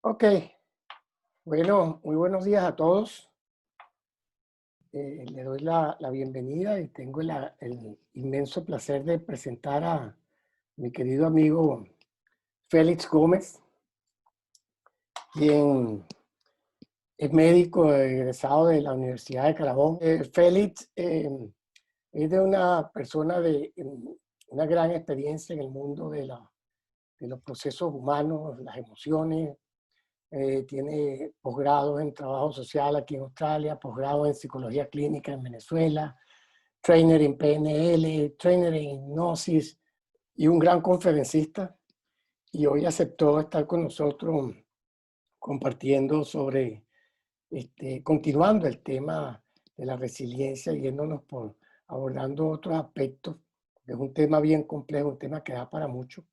Ok, bueno, muy buenos días a todos. Le doy la bienvenida y tengo el inmenso placer de presentar a mi querido amigo Félix Gómez, quien es médico egresado de la Universidad de Carabobo. Félix es de una persona de una gran experiencia en el mundo de los procesos humanos, las emociones. Tiene posgrados en trabajo social aquí en Australia, posgrado en psicología clínica en Venezuela, trainer en PNL, trainer en hipnosis y un gran conferencista. Y hoy aceptó estar con nosotros compartiendo sobre, continuando el tema de la resiliencia, yéndonos por abordando otros aspectos, que es un tema bien complejo, un tema que da para mucho.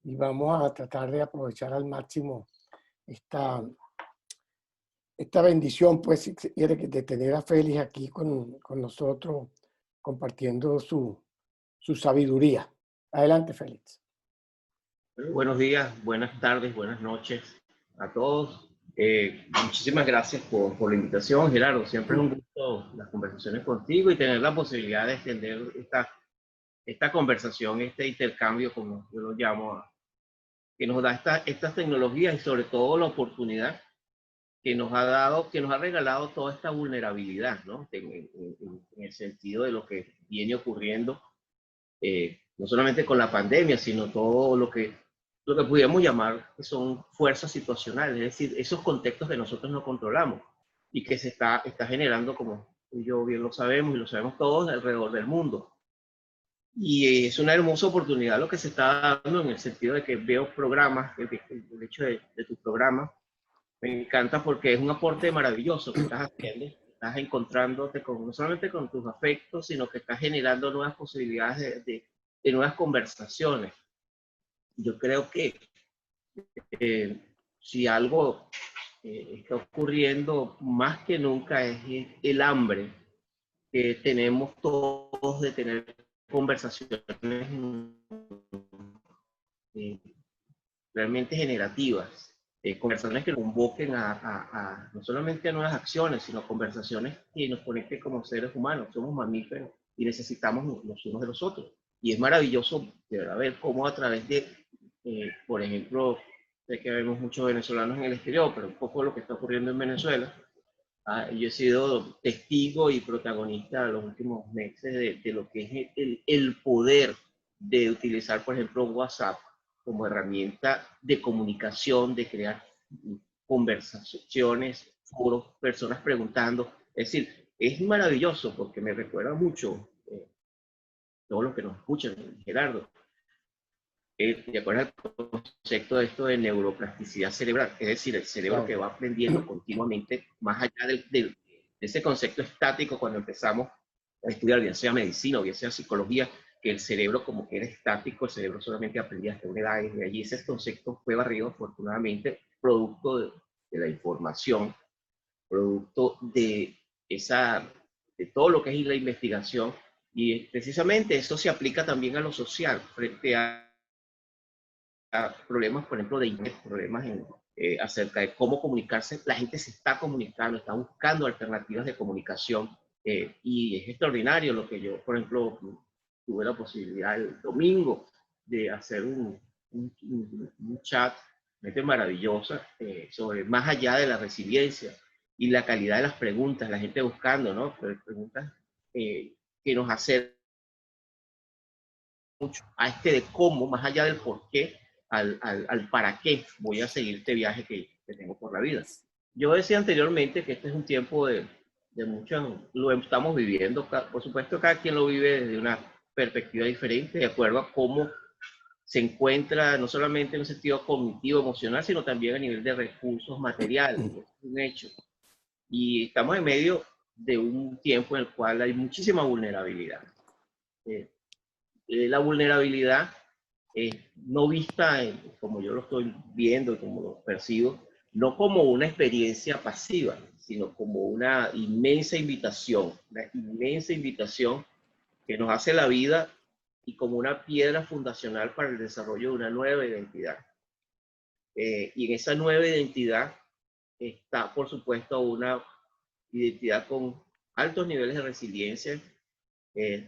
Y vamos a tratar de aprovechar al máximo esta, esta bendición, pues, si quiere, de tener a Félix aquí con nosotros compartiendo su sabiduría. Adelante, Félix. Buenos días, buenas tardes, buenas noches a todos. Muchísimas gracias por la invitación, Gerardo. Siempre es un gusto las conversaciones contigo y tener la posibilidad de extender esta conversación, este intercambio, como yo lo llamo, que nos da estas tecnologías y sobre todo la oportunidad que nos ha dado, que nos ha regalado toda esta vulnerabilidad, ¿no? En el sentido de lo que viene ocurriendo, no solamente con la pandemia, sino todo lo que pudiéramos llamar que son fuerzas situacionales, es decir, esos contextos que nosotros no controlamos y que está generando, como tú y yo bien lo sabemos y lo sabemos todos, alrededor del mundo. Y es una hermosa oportunidad lo que se está dando en el sentido de que veo programas, el hecho de tu programa, me encanta porque es un aporte maravilloso que estás haciendo, estás encontrándote no solamente con tus afectos, sino que estás generando nuevas posibilidades de nuevas conversaciones. Yo creo que si algo está ocurriendo más que nunca es el hambre que tenemos todos de tener conversaciones eh, realmente generativas, conversaciones que convoquen no solamente a nuevas acciones, sino conversaciones que nos conecten como seres humanos. Somos mamíferos y necesitamos los unos de los otros. Y es maravilloso de verdad ver cómo a través de, por ejemplo, sé que vemos muchos venezolanos en el exterior, pero un poco lo que está ocurriendo en Venezuela. Yo he sido testigo y protagonista en los últimos meses de lo que es el poder de utilizar, por ejemplo, WhatsApp como herramienta de comunicación, de crear conversaciones, foros, personas preguntando. Es decir, es maravilloso porque me recuerda mucho todos los que nos escuchan, Gerardo. ¿Te acuerdas del concepto de esto de neuroplasticidad cerebral? Es decir, el cerebro que va aprendiendo continuamente, más allá de ese concepto estático cuando empezamos a estudiar, bien sea medicina o bien sea psicología, que el cerebro como que era estático, el cerebro solamente aprendía hasta una edad, y de allí ese concepto fue barrido afortunadamente, producto de la información, producto de todo lo que es la investigación, y precisamente eso se aplica también a lo social, frente a problemas, por ejemplo, de internet, problemas acerca de cómo comunicarse. La gente se está comunicando, está buscando alternativas de comunicación y es extraordinario lo que yo, por ejemplo, tuve la posibilidad el domingo de hacer un chat maravilloso sobre más allá de la resiliencia y la calidad de las preguntas, la gente buscando, ¿no? Preguntas que nos hacen mucho a de cómo, más allá del por qué, al para qué voy a seguir este viaje que tengo por la vida. Yo decía anteriormente que este es un tiempo de mucho, lo estamos viviendo, por supuesto cada quien lo vive desde una perspectiva diferente, de acuerdo a cómo se encuentra, no solamente en un sentido cognitivo, emocional, sino también a nivel de recursos materiales, es un hecho. Y estamos en medio de un tiempo en el cual hay muchísima vulnerabilidad. La vulnerabilidad no vista, como yo lo estoy viendo, como lo percibo, no como una experiencia pasiva, sino como una inmensa invitación que nos hace la vida y como una piedra fundacional para el desarrollo de una nueva identidad. Y en esa nueva identidad está, por supuesto, una identidad con altos niveles de resiliencia.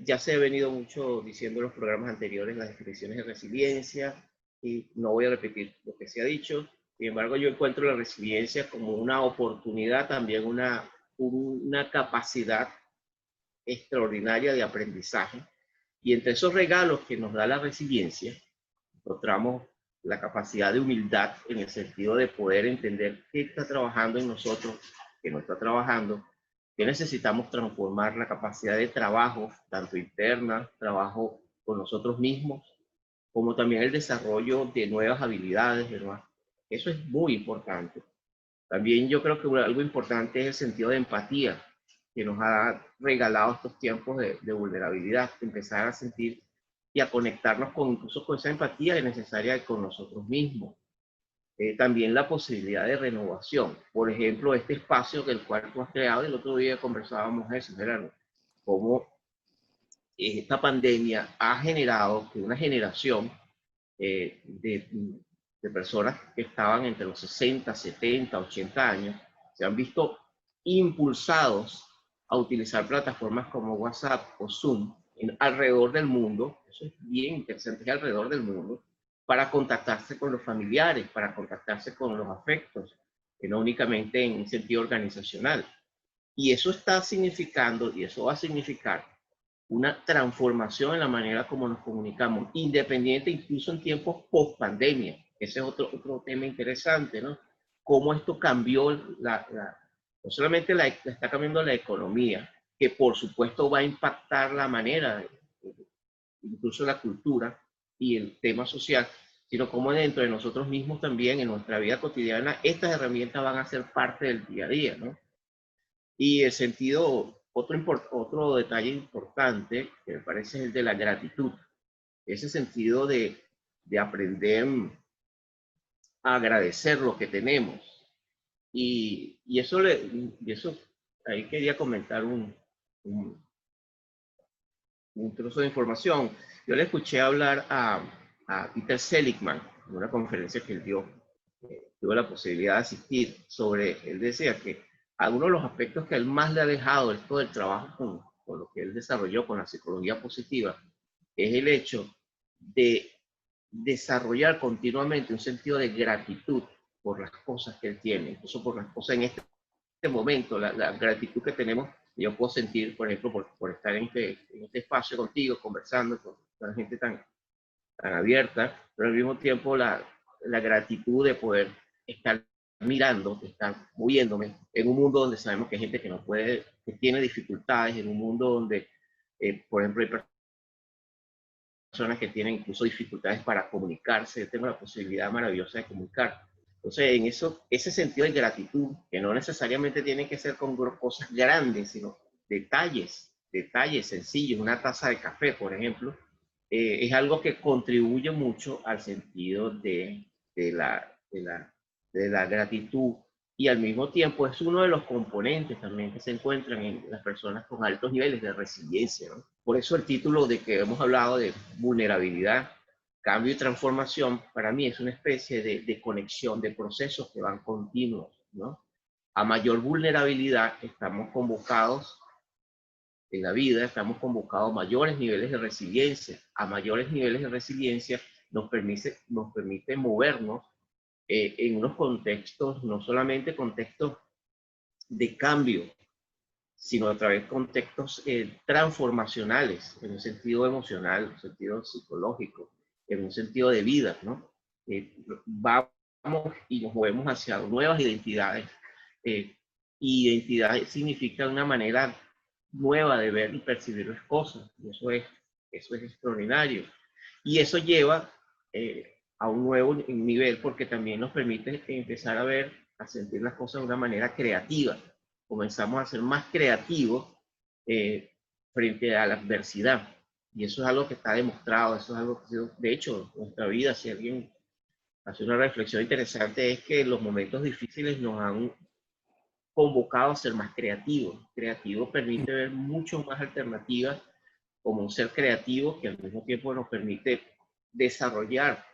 Ya se ha venido mucho diciendo en los programas anteriores las definiciones de resiliencia y no voy a repetir lo que se ha dicho. Sin embargo, yo encuentro la resiliencia como una oportunidad, también una capacidad extraordinaria de aprendizaje. Y entre esos regalos que nos da la resiliencia, encontramos la capacidad de humildad en el sentido de poder entender qué está trabajando en nosotros, qué no está trabajando, que necesitamos transformar, la capacidad de trabajo, tanto interna, trabajo con nosotros mismos, como también el desarrollo de nuevas habilidades, ¿verdad? Eso es muy importante. También yo creo que algo importante es el sentido de empatía que nos ha regalado estos tiempos de vulnerabilidad, empezar a sentir y a conectarnos con, incluso con esa empatía necesaria con nosotros mismos. También la posibilidad de renovación. Por ejemplo, este espacio que el cual tú has creado, el otro día conversábamos eso, Gerardo, cómo esta pandemia ha generado que una generación de personas que estaban entre los 60, 70, 80 años se han visto impulsados a utilizar plataformas como WhatsApp o Zoom alrededor del mundo. Eso es bien interesante, es alrededor del mundo, para contactarse con los familiares, para contactarse con los afectos, que no únicamente en un sentido organizacional. Y eso está significando, y eso va a significar una transformación en la manera como nos comunicamos, independiente incluso en tiempos post pandemia. Ese es otro tema interesante, ¿no? Cómo esto cambió, no solamente está cambiando la economía, que por supuesto va a impactar la manera, incluso la cultura y el tema social, sino como dentro de nosotros mismos también, en nuestra vida cotidiana, estas herramientas van a ser parte del día a día, ¿no? Y el sentido, otro detalle importante que me parece es el de la gratitud. Ese sentido de aprender a agradecer lo que tenemos. Y eso, ahí quería comentar un, un trozo de información. Yo le escuché hablar a Peter Seligman en una conferencia que él dio, tuve la posibilidad de asistir, él decía que algunos de los aspectos que a él más le ha dejado esto del trabajo con lo que él desarrolló con la psicología positiva, es el hecho de desarrollar continuamente un sentido de gratitud por las cosas que él tiene, incluso por las cosas en este momento, la gratitud que tenemos, yo puedo sentir, por ejemplo, por estar en este espacio contigo, conversando con la gente tan abierta, pero al mismo tiempo la gratitud de poder estar mirando, de estar moviéndome en un mundo donde sabemos que hay gente que no puede, que tiene dificultades, en un mundo donde, por ejemplo, hay personas que tienen incluso dificultades para comunicarse. Yo tengo la posibilidad maravillosa de comunicar. Entonces, en ese sentido de gratitud, que no necesariamente tiene que ser con cosas grandes, sino detalles sencillos, una taza de café, por ejemplo, es algo que contribuye mucho al sentido de la gratitud, y al mismo tiempo es uno de los componentes también que se encuentran en las personas con altos niveles de resiliencia, ¿no? Por eso el título de que hemos hablado de vulnerabilidad, cambio y transformación, para mí es una especie de conexión de procesos que van continuos, ¿no? A mayor vulnerabilidad estamos convocados en la vida, estamos convocados a mayores niveles de resiliencia. A mayores niveles de resiliencia nos permite movernos en unos contextos, no solamente contextos de cambio, sino a través de contextos transformacionales, en un sentido emocional, en un sentido psicológico, en un sentido de vida, ¿no? Vamos y nos movemos hacia nuevas identidades. Identidad significa una manera nueva de ver y percibir las cosas, y eso es extraordinario. Y eso lleva a un nuevo nivel, porque también nos permite empezar a ver, a sentir las cosas de una manera creativa. Comenzamos a ser más creativos frente a la adversidad. Y eso es algo que está demostrado, eso es algo que, de hecho, en nuestra vida, si alguien hace una reflexión interesante, es que los momentos difíciles nos han convocado a ser más creativos. Creativo permite ver mucho más alternativas, como un ser creativo que al mismo tiempo nos permite desarrollar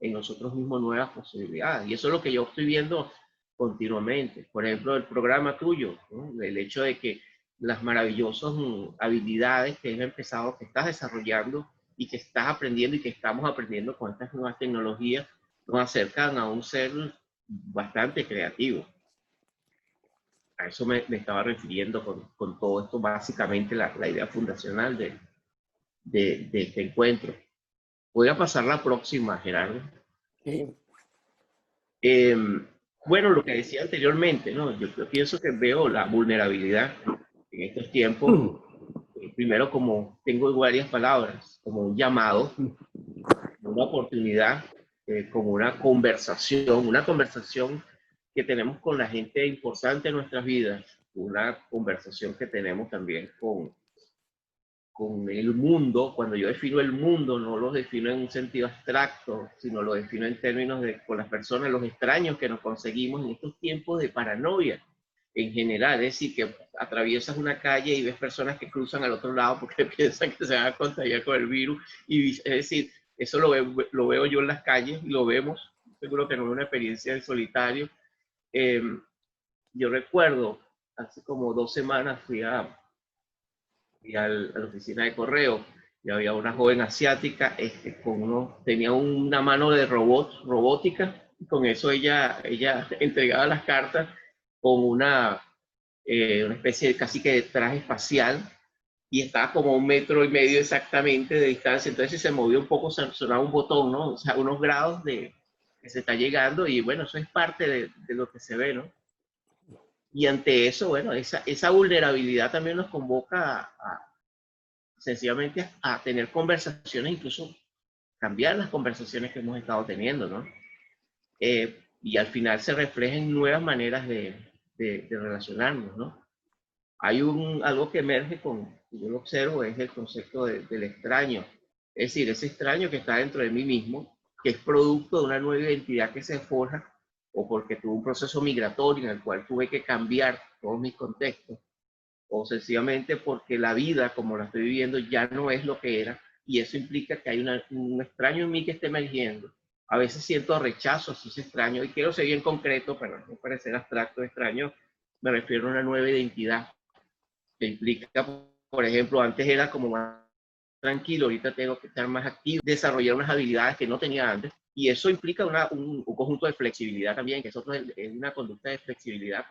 en nosotros mismos nuevas posibilidades. Y eso es lo que yo estoy viendo continuamente. Por ejemplo, el programa tuyo, ¿no? El hecho de que las maravillosas habilidades que has empezado, que estás desarrollando y que estás aprendiendo y que estamos aprendiendo con estas nuevas tecnologías, nos acercan a un ser bastante creativo. A eso me estaba refiriendo con todo esto, básicamente la idea fundacional de este encuentro. Voy a pasar la próxima, Gerardo. Sí. Bueno, lo que decía anteriormente, ¿no? Yo pienso que veo la vulnerabilidad en estos tiempos, primero como tengo varias palabras, como un llamado, una oportunidad, como una conversación que tenemos con la gente importante en nuestras vidas, una conversación que tenemos también con el mundo. Cuando yo defino el mundo, no lo defino en un sentido abstracto, sino lo defino en términos de con las personas, los extraños que nos conseguimos en estos tiempos de paranoia en general. Es decir, que atraviesas una calle y ves personas que cruzan al otro lado porque piensan que se van a contagiar con el virus. Y es decir, eso lo veo yo en las calles y lo vemos. Seguro que no es una experiencia de solitario. Yo recuerdo, hace como 2 semanas fui a la oficina de correo y había una joven asiática tenía una mano de robótica, y con eso ella entregaba las cartas con una especie de casi que de traje espacial, y estaba como 1,5 metros exactamente de distancia. Entonces, si se movía un poco, sonaba un botón, ¿no? O sea, unos grados de que se está llegando, y bueno, eso es parte de lo que se ve, ¿no? Y ante eso, bueno, esa vulnerabilidad también nos convoca sencillamente a tener conversaciones, incluso cambiar las conversaciones que hemos estado teniendo, ¿no? Y al final se reflejan nuevas maneras de relacionarnos, ¿no? Hay algo que emerge yo lo observo, es el concepto del extraño. Es decir, ese extraño que está dentro de mí mismo, que es producto de una nueva identidad que se forja, o porque tuve un proceso migratorio en el cual tuve que cambiar todos mis contextos, o sencillamente porque la vida como la estoy viviendo ya no es lo que era, y eso implica que hay un extraño en mí que está emergiendo. A veces siento rechazo hacia ese extraño, y quiero ser bien concreto para no parecer abstracto. Extraño, me refiero a una nueva identidad que implica, por ejemplo, antes era como más tranquilo, ahorita tengo que estar más activo, desarrollar unas habilidades que no tenía antes, y eso implica un conjunto de flexibilidad también, que es una conducta de flexibilidad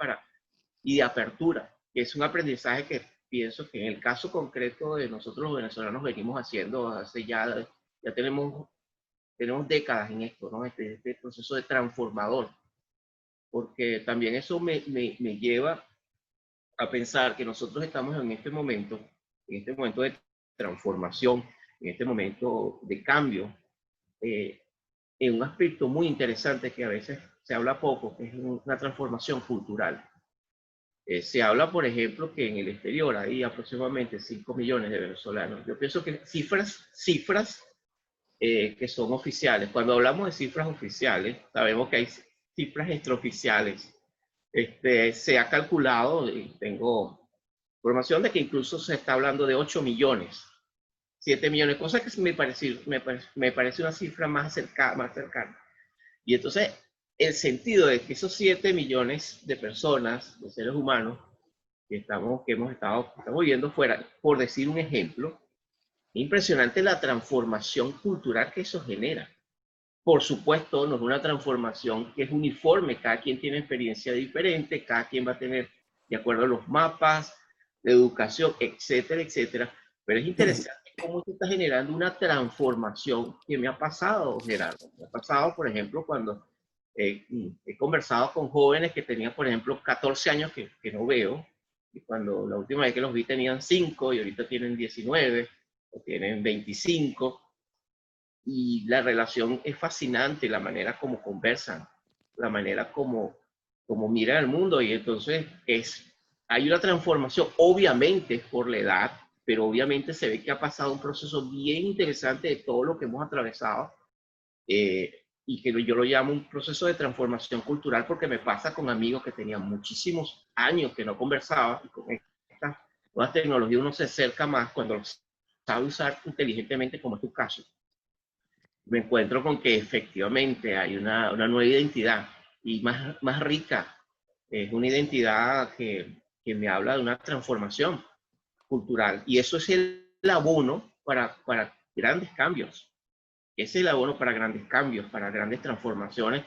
y de apertura, que es un aprendizaje que pienso que en el caso concreto de nosotros los venezolanos venimos haciendo hace ya tenemos décadas en esto, ¿no? Este proceso de transformador, porque también eso me lleva a pensar que nosotros estamos en este momento de transformación, en este momento de cambio, en un aspecto muy interesante que a veces se habla poco, que es una transformación cultural. Se habla, por ejemplo, que en el exterior hay aproximadamente 5 millones de venezolanos. Yo pienso que cifras que son oficiales. Cuando hablamos de cifras oficiales, sabemos que hay cifras extraoficiales. Se ha calculado, y tengo información de que incluso se está hablando de 8 millones, 7 millones, cosa que me parece una cifra más cercana. Y entonces, el sentido de que esos 7 millones de personas, de seres humanos, estamos viviendo fuera, por decir un ejemplo, impresionante la transformación cultural que eso genera. Por supuesto, no es una transformación que es uniforme, cada quien tiene experiencia diferente, cada quien va a tener, de acuerdo a los mapas de educación, etcétera, etcétera. Pero es interesante cómo se está generando una transformación que me ha pasado, Gerardo. Me ha pasado, por ejemplo, cuando he conversado con jóvenes que tenían, por ejemplo, 14 años que no veo, y cuando la última vez que los vi tenían 5 y ahorita tienen 19 o tienen 25, y la relación es fascinante, la manera como conversan, la manera como miran el mundo, y entonces hay una transformación, obviamente por la edad, pero obviamente se ve que ha pasado un proceso bien interesante de todo lo que hemos atravesado, y que yo lo llamo un proceso de transformación cultural, porque me pasa con amigos que tenían muchísimos años que no conversaba, y con esta nueva tecnología uno se acerca más cuando sabe usar inteligentemente, como es tu caso. me encuentro con que efectivamente hay una nueva identidad y más rica. Es una identidad que me habla de una transformación cultural. Y eso es el abono para grandes cambios. Ese es el abono para grandes cambios, para grandes transformaciones,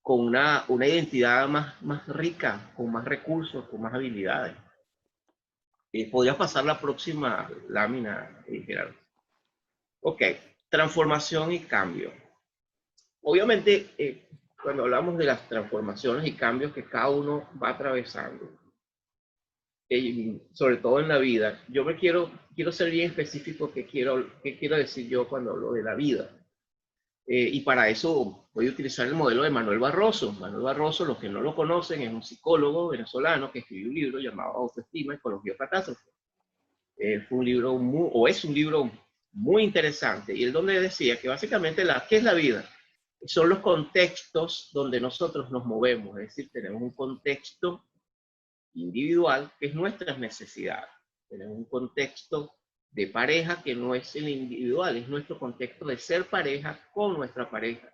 con una identidad más rica, con más recursos, con más habilidades. ¿Podrías pasar la próxima lámina, Gerardo? Ok, transformación y cambio. Obviamente, cuando hablamos de las transformaciones y cambios que cada uno va atravesando, sobre todo en la vida, yo quiero ser bien específico qué quiero decir yo cuando hablo de la vida. Y para eso voy a utilizar el modelo de Manuel Barroso. Manuel Barroso, los que no lo conocen, es un psicólogo venezolano que escribió un libro llamado Autoestima, Ecología o Catástrofe. Fue un libro es un libro muy interesante, y él donde decía que básicamente ¿qué es la vida? Son los contextos donde nosotros nos movemos, es decir, tenemos un contexto individual que es nuestras necesidades, tenemos un contexto de pareja que no es el individual, es nuestro contexto de ser pareja con nuestra pareja.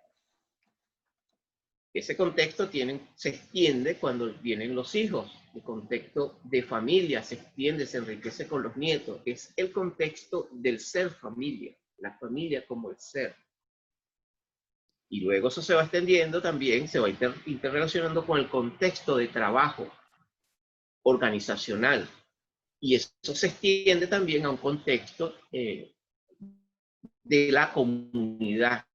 Ese contexto se extiende cuando vienen los hijos. El contexto de familia se extiende, se enriquece con los nietos. Es el contexto del ser familia, la familia como el ser. Y luego eso se va extendiendo también, se va interrelacionando con el contexto de trabajo organizacional. Y eso se extiende también a un contexto de la comunidad.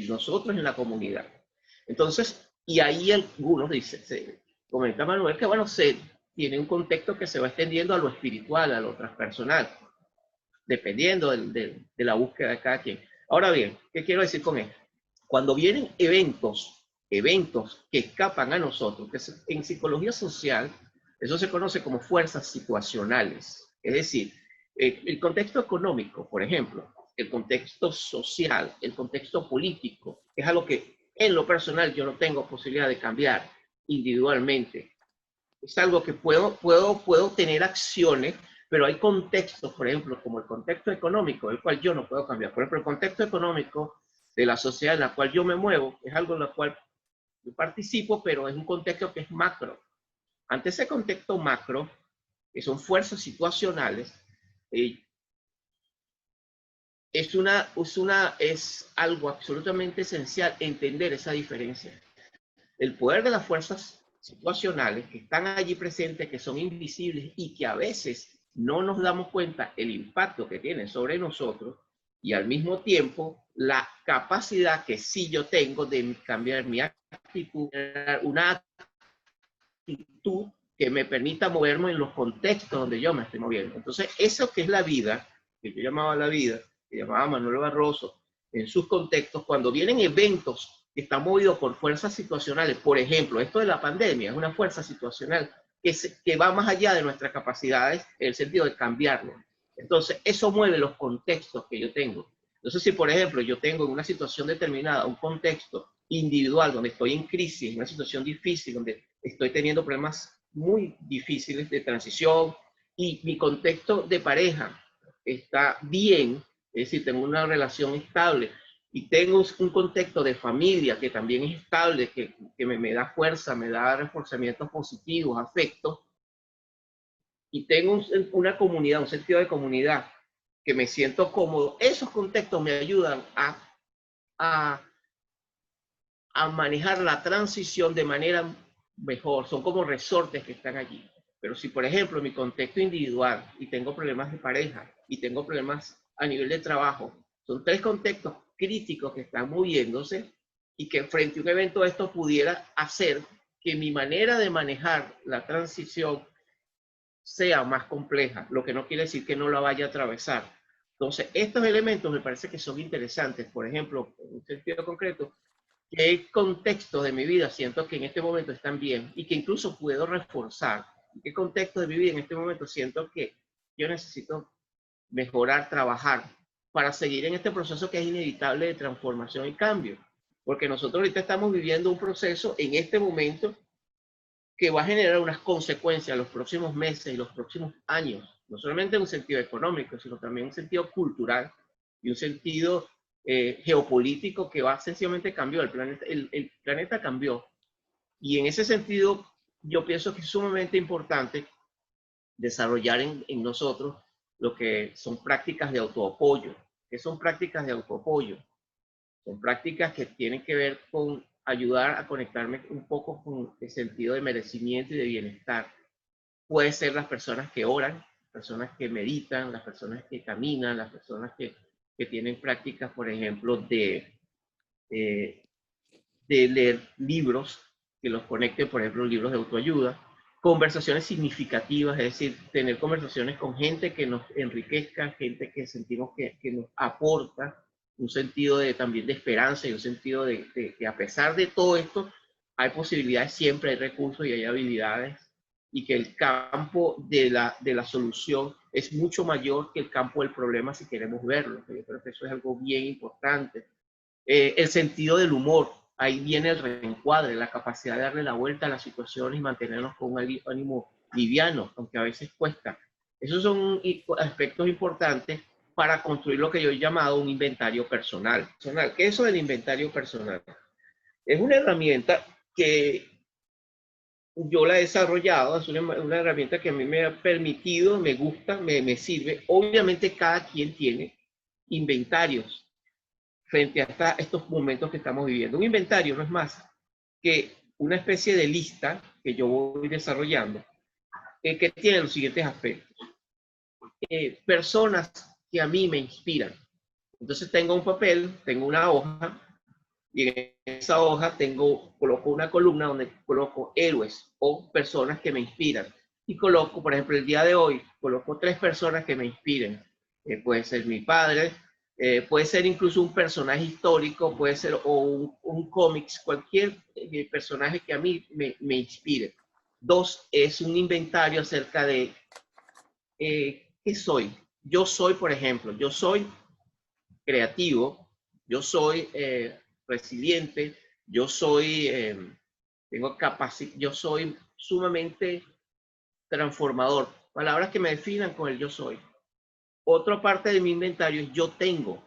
Nosotros en la comunidad. Entonces, y ahí algunos dicen, comenta Manuel, que bueno, se tiene un contexto que se va extendiendo a lo espiritual, a lo transpersonal, dependiendo de la búsqueda de cada quien. Ahora bien, ¿qué quiero decir con esto? Cuando vienen eventos que escapan a nosotros, que en psicología social, eso se conoce como fuerzas situacionales. Es decir, el contexto económico, por ejemplo, el contexto social, el contexto político, es algo que en lo personal yo no tengo posibilidad de cambiar individualmente. Es algo que puedo tener acciones, pero hay contextos, por ejemplo, como el contexto económico, el cual yo no puedo cambiar. Por ejemplo, el contexto económico de la sociedad en la cual yo me muevo es algo en lo cual yo participo, pero es un contexto que es macro. Ante ese contexto macro, que son fuerzas situacionales, es algo absolutamente esencial entender esa diferencia. El poder de las fuerzas situacionales que están allí presentes, que son invisibles y que a veces no nos damos cuenta el impacto que tienen sobre nosotros, y al mismo tiempo la capacidad que sí yo tengo de cambiar mi actitud, una actitud que me permita moverme en los contextos donde yo me estoy moviendo. Entonces, eso que es la vida, que yo llamaba la vida, que llamaba Manuel Barroso, en sus contextos, cuando vienen eventos que están movidos por fuerzas situacionales, por ejemplo, esto de la pandemia es una fuerza situacional que va más allá de nuestras capacidades en el sentido de cambiarlo. Entonces, eso mueve los contextos que yo tengo. Entonces, si por ejemplo yo tengo en una situación determinada un contexto individual donde estoy en crisis, en una situación difícil, donde estoy teniendo problemas muy difíciles de transición y mi contexto de pareja está bien, es decir, tengo una relación estable y tengo un contexto de familia que también es estable, que me da fuerza, me da reforzamientos positivos, afectos, y tengo una comunidad, un sentido de comunidad que me siento cómodo, esos contextos me ayudan a manejar la transición de manera mejor, son como resortes que están allí. Pero si, por ejemplo, en mi contexto individual y tengo problemas de pareja y tengo problemas a nivel de trabajo, son tres contextos críticos que están moviéndose y que frente a un evento de esto pudiera hacer que mi manera de manejar la transición sea más compleja, lo que no quiere decir que no la vaya a atravesar. Entonces, estos elementos me parece que son interesantes. Por ejemplo, en un sentido concreto, qué contextos de mi vida siento que en este momento están bien y que incluso puedo reforzar, qué contextos de mi vida en este momento siento que yo necesito mejorar, trabajar para seguir en este proceso que es inevitable de transformación y cambio, porque nosotros ahorita estamos viviendo un proceso en este momento que va a generar unas consecuencias en los próximos meses y los próximos años. no solamente en un sentido económico, sino también en un sentido cultural y un sentido geopolítico que va sencillamente cambió. El planeta cambió. Y en ese sentido, yo pienso que es sumamente importante desarrollar en nosotros lo que son prácticas de autoapoyo. ¿Qué son prácticas de autoapoyo? Son prácticas que tienen que ver con ayudar a conectarme un poco con el sentido de merecimiento y de bienestar. Puede ser las personas que oran, personas que meditan, las personas que caminan, las personas que tienen prácticas, por ejemplo, eh, de leer libros que los conecten, por ejemplo, libros de autoayuda, conversaciones significativas, es decir, tener conversaciones con gente que nos enriquezca, gente que sentimos que nos aporta un sentido también de esperanza y un sentido de que a pesar de todo esto, hay posibilidades, siempre hay recursos y hay habilidades, y que el campo de la solución es mucho mayor que el campo del problema si queremos verlo. Yo creo que eso es algo bien importante. El sentido del humor, ahí viene el reencuadre, la capacidad de darle la vuelta a las situaciones y mantenernos con un ánimo liviano, aunque a veces cuesta. Esos son aspectos importantes para construir lo que yo he llamado un inventario personal. ¿Qué es eso del inventario personal? Es una herramienta que yo la he desarrollado, es una herramienta que a mí me ha permitido, me gusta, me sirve. Obviamente cada quien tiene inventarios frente a estos momentos que estamos viviendo. Un inventario no es más que una especie de lista que yo voy desarrollando, que tiene los siguientes aspectos. Personas que a mí me inspiran. Entonces tengo un papel, tengo una hoja, y en esa hoja coloco una columna donde coloco héroes o personas que me inspiran. Y coloco, por ejemplo, el día de hoy, coloco 3 personas que me inspiren. Puede ser mi padre, puede ser incluso un personaje histórico, puede ser o un cómics, cualquier personaje que a mí me inspire. 2, es un inventario acerca de qué soy. Yo soy, por ejemplo, yo soy creativo, yo soy resiliente, yo soy, tengo capacidad, yo soy sumamente transformador. Palabras que me definan con el yo soy. Otra parte de mi inventario es yo tengo.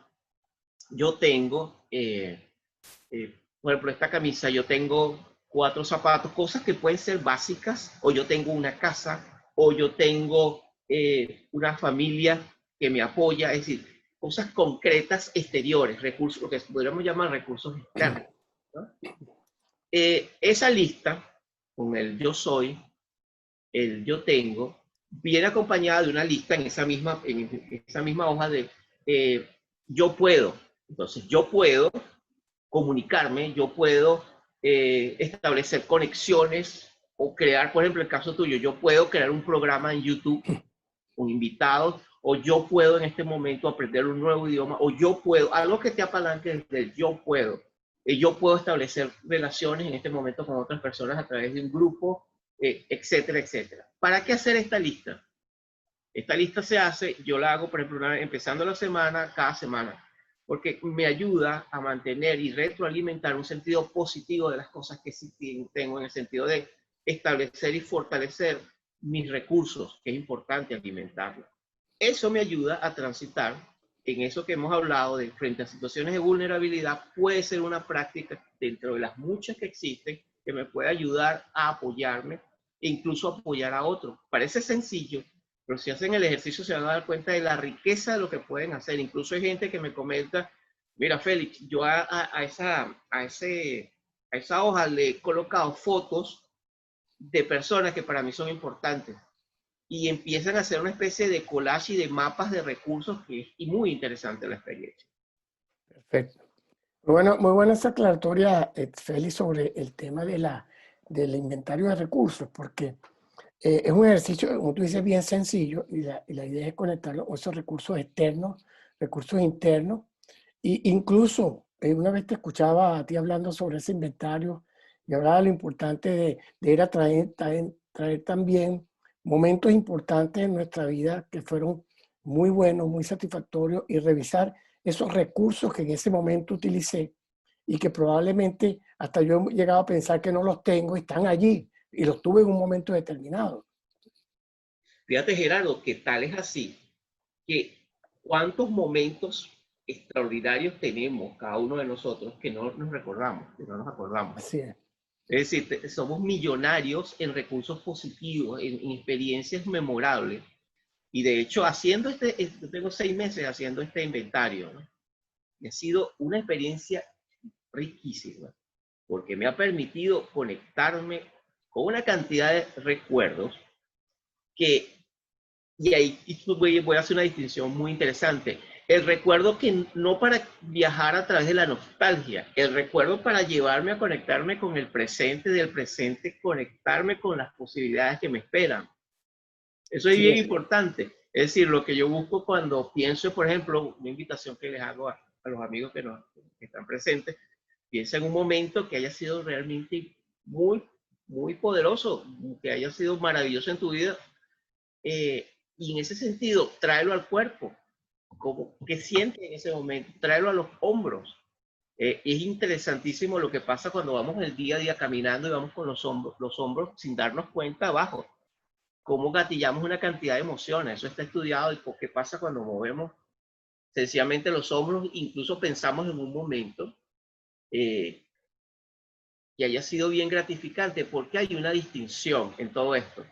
Yo tengo, por ejemplo, esta camisa, yo tengo 4 zapatos, cosas que pueden ser básicas, o yo tengo una casa, o yo tengo una familia que me apoya, es decir, cosas concretas exteriores, recursos, lo que podríamos llamar recursos externos, ¿no? Esa lista, con el yo soy, el yo tengo, viene acompañada de una lista en esa misma hoja de yo puedo. Entonces, yo puedo comunicarme, yo puedo establecer conexiones o crear, por ejemplo, el caso tuyo, yo puedo crear un programa en YouTube con invitados, o yo puedo en este momento aprender un nuevo idioma, o yo puedo, algo que te apalanque desde el yo puedo. Yo puedo establecer relaciones en este momento con otras personas a través de un grupo, etcétera, etcétera. ¿Para qué hacer esta lista? Esta lista se hace, yo la hago, por ejemplo, empezando la semana, cada semana, porque me ayuda a mantener y retroalimentar un sentido positivo de las cosas que sí tengo, en el sentido de establecer y fortalecer mis recursos, que es importante alimentarlos. Eso me ayuda a transitar en eso que hemos hablado de frente a situaciones de vulnerabilidad. Puede ser una práctica dentro de las muchas que existen que me puede ayudar a apoyarme e incluso apoyar a otros. Parece sencillo, pero si hacen el ejercicio se van a dar cuenta de la riqueza de lo que pueden hacer. Incluso hay gente que me comenta, mira Félix, yo a esa hoja le he colocado fotos de personas que para mí son importantes. Y empiezan a hacer una especie de collage y de mapas de recursos que es muy interesante la experiencia. Perfecto. Muy buena esa aclaratoria, Félix, sobre el tema del inventario de recursos, porque es un ejercicio, como tú dices, bien sencillo, y la idea es conectarlo con esos recursos externos, recursos internos, e incluso una vez te escuchaba a ti hablando sobre ese inventario y hablaba de lo importante de ir a traer también momentos importantes en nuestra vida que fueron muy buenos, muy satisfactorios, y revisar esos recursos que en ese momento utilicé y que probablemente hasta yo he llegado a pensar que no los tengo, están allí y los tuve en un momento determinado. Fíjate, Gerardo, que tal es así, que cuántos momentos extraordinarios tenemos cada uno de nosotros que no nos recordamos, que no nos acordamos. Así es. Es decir, somos millonarios en recursos positivos, en experiencias memorables. Y de hecho, tengo 6 meses haciendo este inventario, ¿no? Y ha sido una experiencia riquísima, porque me ha permitido conectarme con una cantidad de recuerdos que, y ahí voy a hacer una distinción muy interesante. El recuerdo que no para viajar a través de la nostalgia, el recuerdo para llevarme a conectarme con el presente, del presente conectarme con las posibilidades que me esperan. Eso es bien importante. Es decir, lo que yo busco cuando pienso, por ejemplo, una invitación que les hago a los amigos que están presentes, piensa en un momento que haya sido realmente muy, muy poderoso, que haya sido maravilloso en tu vida, y en ese sentido, tráelo al cuerpo, como que siente en ese momento, tráelo a los hombros. Es interesantísimo lo que pasa cuando vamos el día a día caminando y vamos con los hombros sin darnos cuenta abajo, cómo gatillamos una cantidad de emociones. Eso está estudiado, y qué pasa cuando movemos sencillamente los hombros, incluso pensamos en un momento que haya sido bien gratificante, porque hay una distinción en todo esto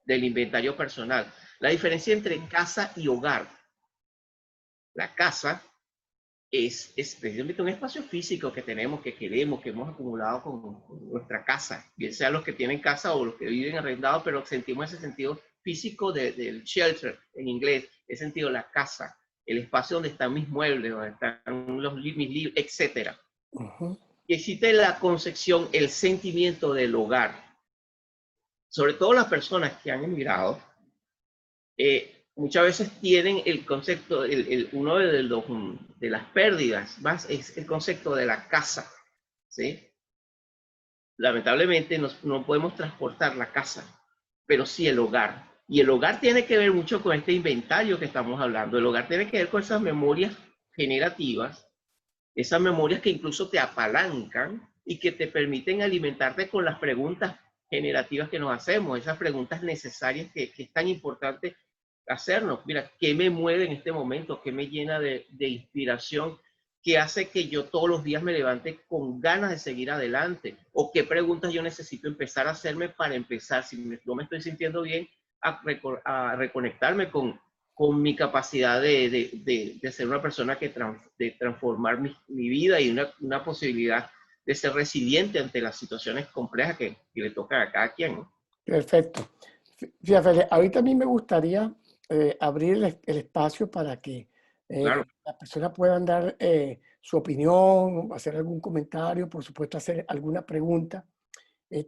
del inventario personal. La diferencia entre casa y hogar. La casa es precisamente un espacio físico que tenemos, que queremos, que hemos acumulado con nuestra casa, bien sea los que tienen casa o los que viven arrendados, pero sentimos ese sentido físico del shelter en inglés, ese sentido de la casa, el espacio donde están mis muebles, donde están mis libros, etc. Y existe la concepción, el sentimiento del hogar. Sobre todo las personas que han emigrado, muchas veces tienen el concepto, uno de las pérdidas más es el concepto de la casa, ¿sí? Lamentablemente no podemos transportar la casa, pero sí el hogar. Y el hogar tiene que ver mucho con este inventario que estamos hablando. El hogar tiene que ver con esas memorias generativas, esas memorias que incluso te apalancan y que te permiten alimentarte con las preguntas generativas que nos hacemos, esas preguntas necesarias que es tan importante hacernos. Mira, ¿qué me mueve en este momento? ¿Qué me llena de inspiración? ¿Qué hace que yo todos los días me levante con ganas de seguir adelante? ¿O qué preguntas yo necesito empezar a hacerme para empezar, si no me estoy sintiendo bien, a reconectarme con mi capacidad de ser una persona de transformar mi vida y una posibilidad de ser resiliente ante las situaciones complejas que le tocan a cada quien, ¿no? Perfecto. Fíjate, ahorita a mí me gustaría abrir el espacio para que Claro. las personas puedan dar su opinión, hacer algún comentario, por supuesto, hacer alguna pregunta.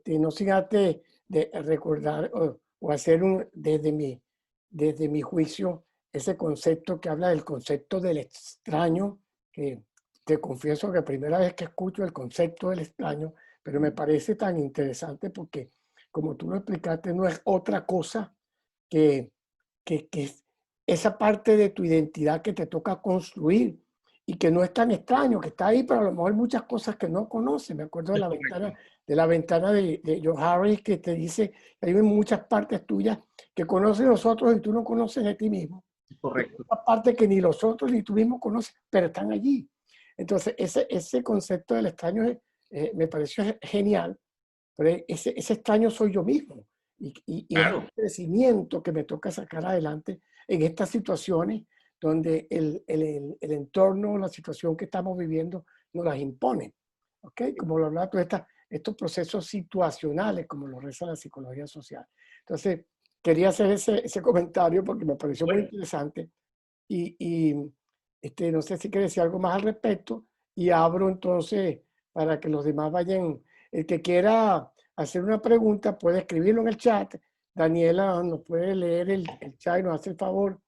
No sin antes de recordar o hacer desde mi juicio ese concepto que habla del concepto del extraño, que te confieso que primera vez que escucho el concepto del extraño, pero me parece tan interesante porque, como tú lo explicaste, no es otra cosa que, que es esa parte de tu identidad que te toca construir y que no es tan extraño, que está ahí, pero a lo mejor hay muchas cosas que no conoces. Me acuerdo de la ventana de Joe Harris, que te dice que hay muchas partes tuyas que conocen los otros y tú no conoces de ti mismo. Correcto. Hay partes que ni los otros ni tú mismo conoces, pero están allí. Entonces, ese concepto del extraño me pareció genial, pero ese extraño soy yo mismo. Y es Claro. el crecimiento que me toca sacar adelante en estas situaciones donde el entorno, la situación que estamos viviendo nos las impone. ¿Ok? Como lo hablaba tú, estos procesos situacionales, como lo reza la psicología social. Entonces, quería hacer ese comentario porque me pareció muy interesante y no sé si quieres decir algo más al respecto y abro entonces para que los demás vayan. El que quiera hacer una pregunta puede escribirlo en el chat. Daniela nos puede leer el chat y nos hace el favor.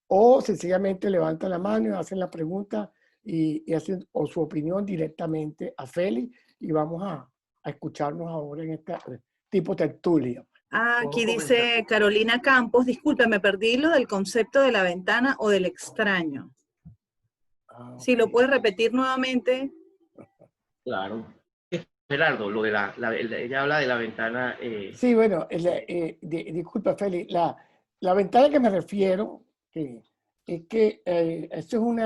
O sencillamente levanta la mano y hacen la pregunta y hacen o su opinión directamente a Félix y vamos a escucharnos ahora en este tipo tertulia. Ah, aquí dice Carolina Campos, disculpe, me perdí lo del concepto de la ventana o del extraño. Si lo puedes repetir nuevamente. Claro. Gerardo, lo de ella habla de la ventana. Sí, bueno, disculpa, Félix, la ventana que me refiero es que esto es un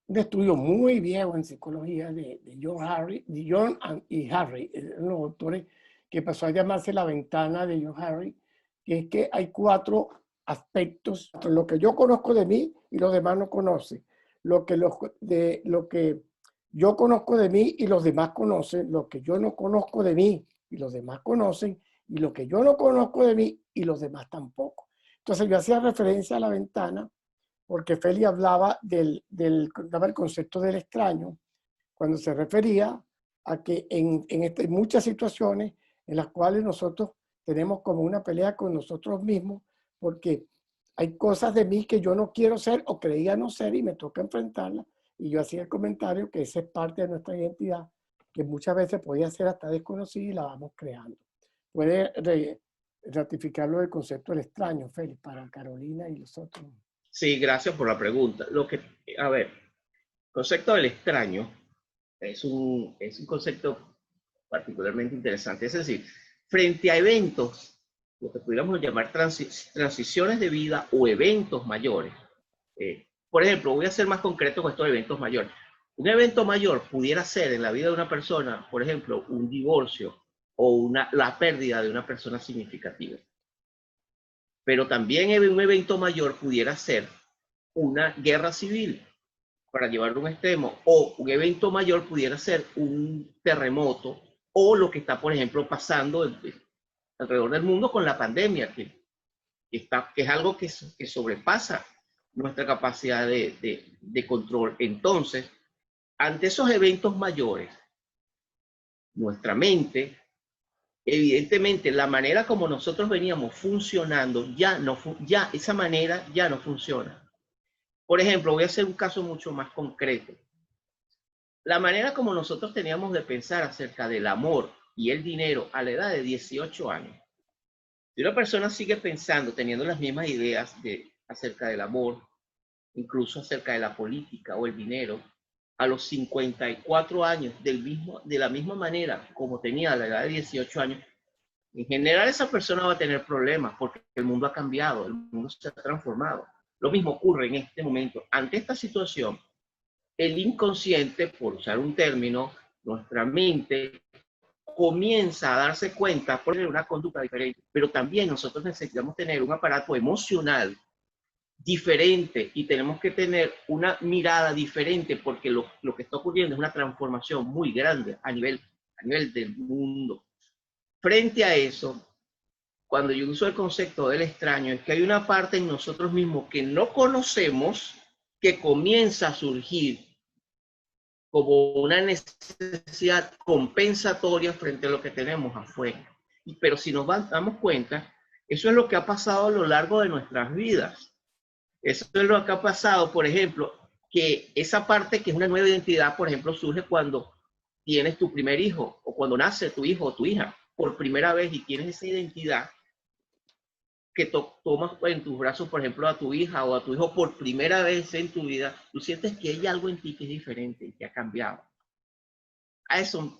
estudio muy viejo en psicología de John y Harry, los autores, que pasó a llamarse la ventana de John Harry, que es que hay 4 aspectos, lo que yo conozco de mí y los demás no conocen, lo que yo conozco de mí y los demás conocen, lo que yo no conozco de mí y los demás conocen, y lo que yo no conozco de mí y los demás tampoco. Entonces yo hacía referencia a la ventana porque Feli hablaba daba el concepto del extraño cuando se refería a que en muchas situaciones en las cuales nosotros tenemos como una pelea con nosotros mismos porque hay cosas de mí que yo no quiero ser o creía no ser y me toca enfrentarlas. Y yo hacía el comentario que esa es parte de nuestra identidad, que muchas veces podía ser hasta desconocida y la vamos creando. Puede ratificarlo del concepto del extraño, Félix, para Carolina y los otros. Sí, gracias por la pregunta. A ver, el concepto del extraño es un concepto particularmente interesante. Es decir, frente a eventos, lo que pudiéramos llamar transiciones de vida o eventos mayores. Por ejemplo, voy a ser más concreto con estos eventos mayores. Un evento mayor pudiera ser en la vida de una persona, por ejemplo, un divorcio o la pérdida de una persona significativa. Pero también un evento mayor pudiera ser una guerra civil, para llevarlo a un extremo, o un evento mayor pudiera ser un terremoto, o lo que está, por ejemplo, pasando alrededor del mundo con la pandemia, que es algo que sobrepasa nuestra capacidad de control. Entonces, ante esos eventos mayores, nuestra mente, evidentemente, la manera como nosotros veníamos funcionando, ya esa manera ya no funciona. Por ejemplo, voy a hacer un caso mucho más concreto. La manera como nosotros teníamos de pensar acerca del amor y el dinero a la edad de 18 años. Si una persona sigue pensando, teniendo las mismas ideas acerca del amor, incluso acerca de la política o el dinero, a los 54 años, de la misma manera como tenía a la edad de 18 años, en general esa persona va a tener problemas porque el mundo ha cambiado, el mundo se ha transformado. Lo mismo ocurre en este momento. Ante esta situación, el inconsciente, por usar un término, nuestra mente comienza a darse cuenta por una conducta diferente, pero también nosotros necesitamos tener un aparato emocional diferente y tenemos que tener una mirada diferente porque lo que está ocurriendo es una transformación muy grande a nivel del mundo. Frente a eso, cuando yo uso el concepto del extraño, es que hay una parte en nosotros mismos que no conocemos que comienza a surgir como una necesidad compensatoria frente a lo que tenemos afuera. Pero si nos damos cuenta, eso es lo que ha pasado a lo largo de nuestras vidas. Eso es lo que ha pasado, por ejemplo, que esa parte que es una nueva identidad, por ejemplo, surge cuando tienes tu primer hijo o cuando nace tu hijo o tu hija por primera vez y tienes esa identidad que tomas en tus brazos, por ejemplo, a tu hija o a tu hijo por primera vez en tu vida, tú sientes que hay algo en ti que es diferente y que ha cambiado.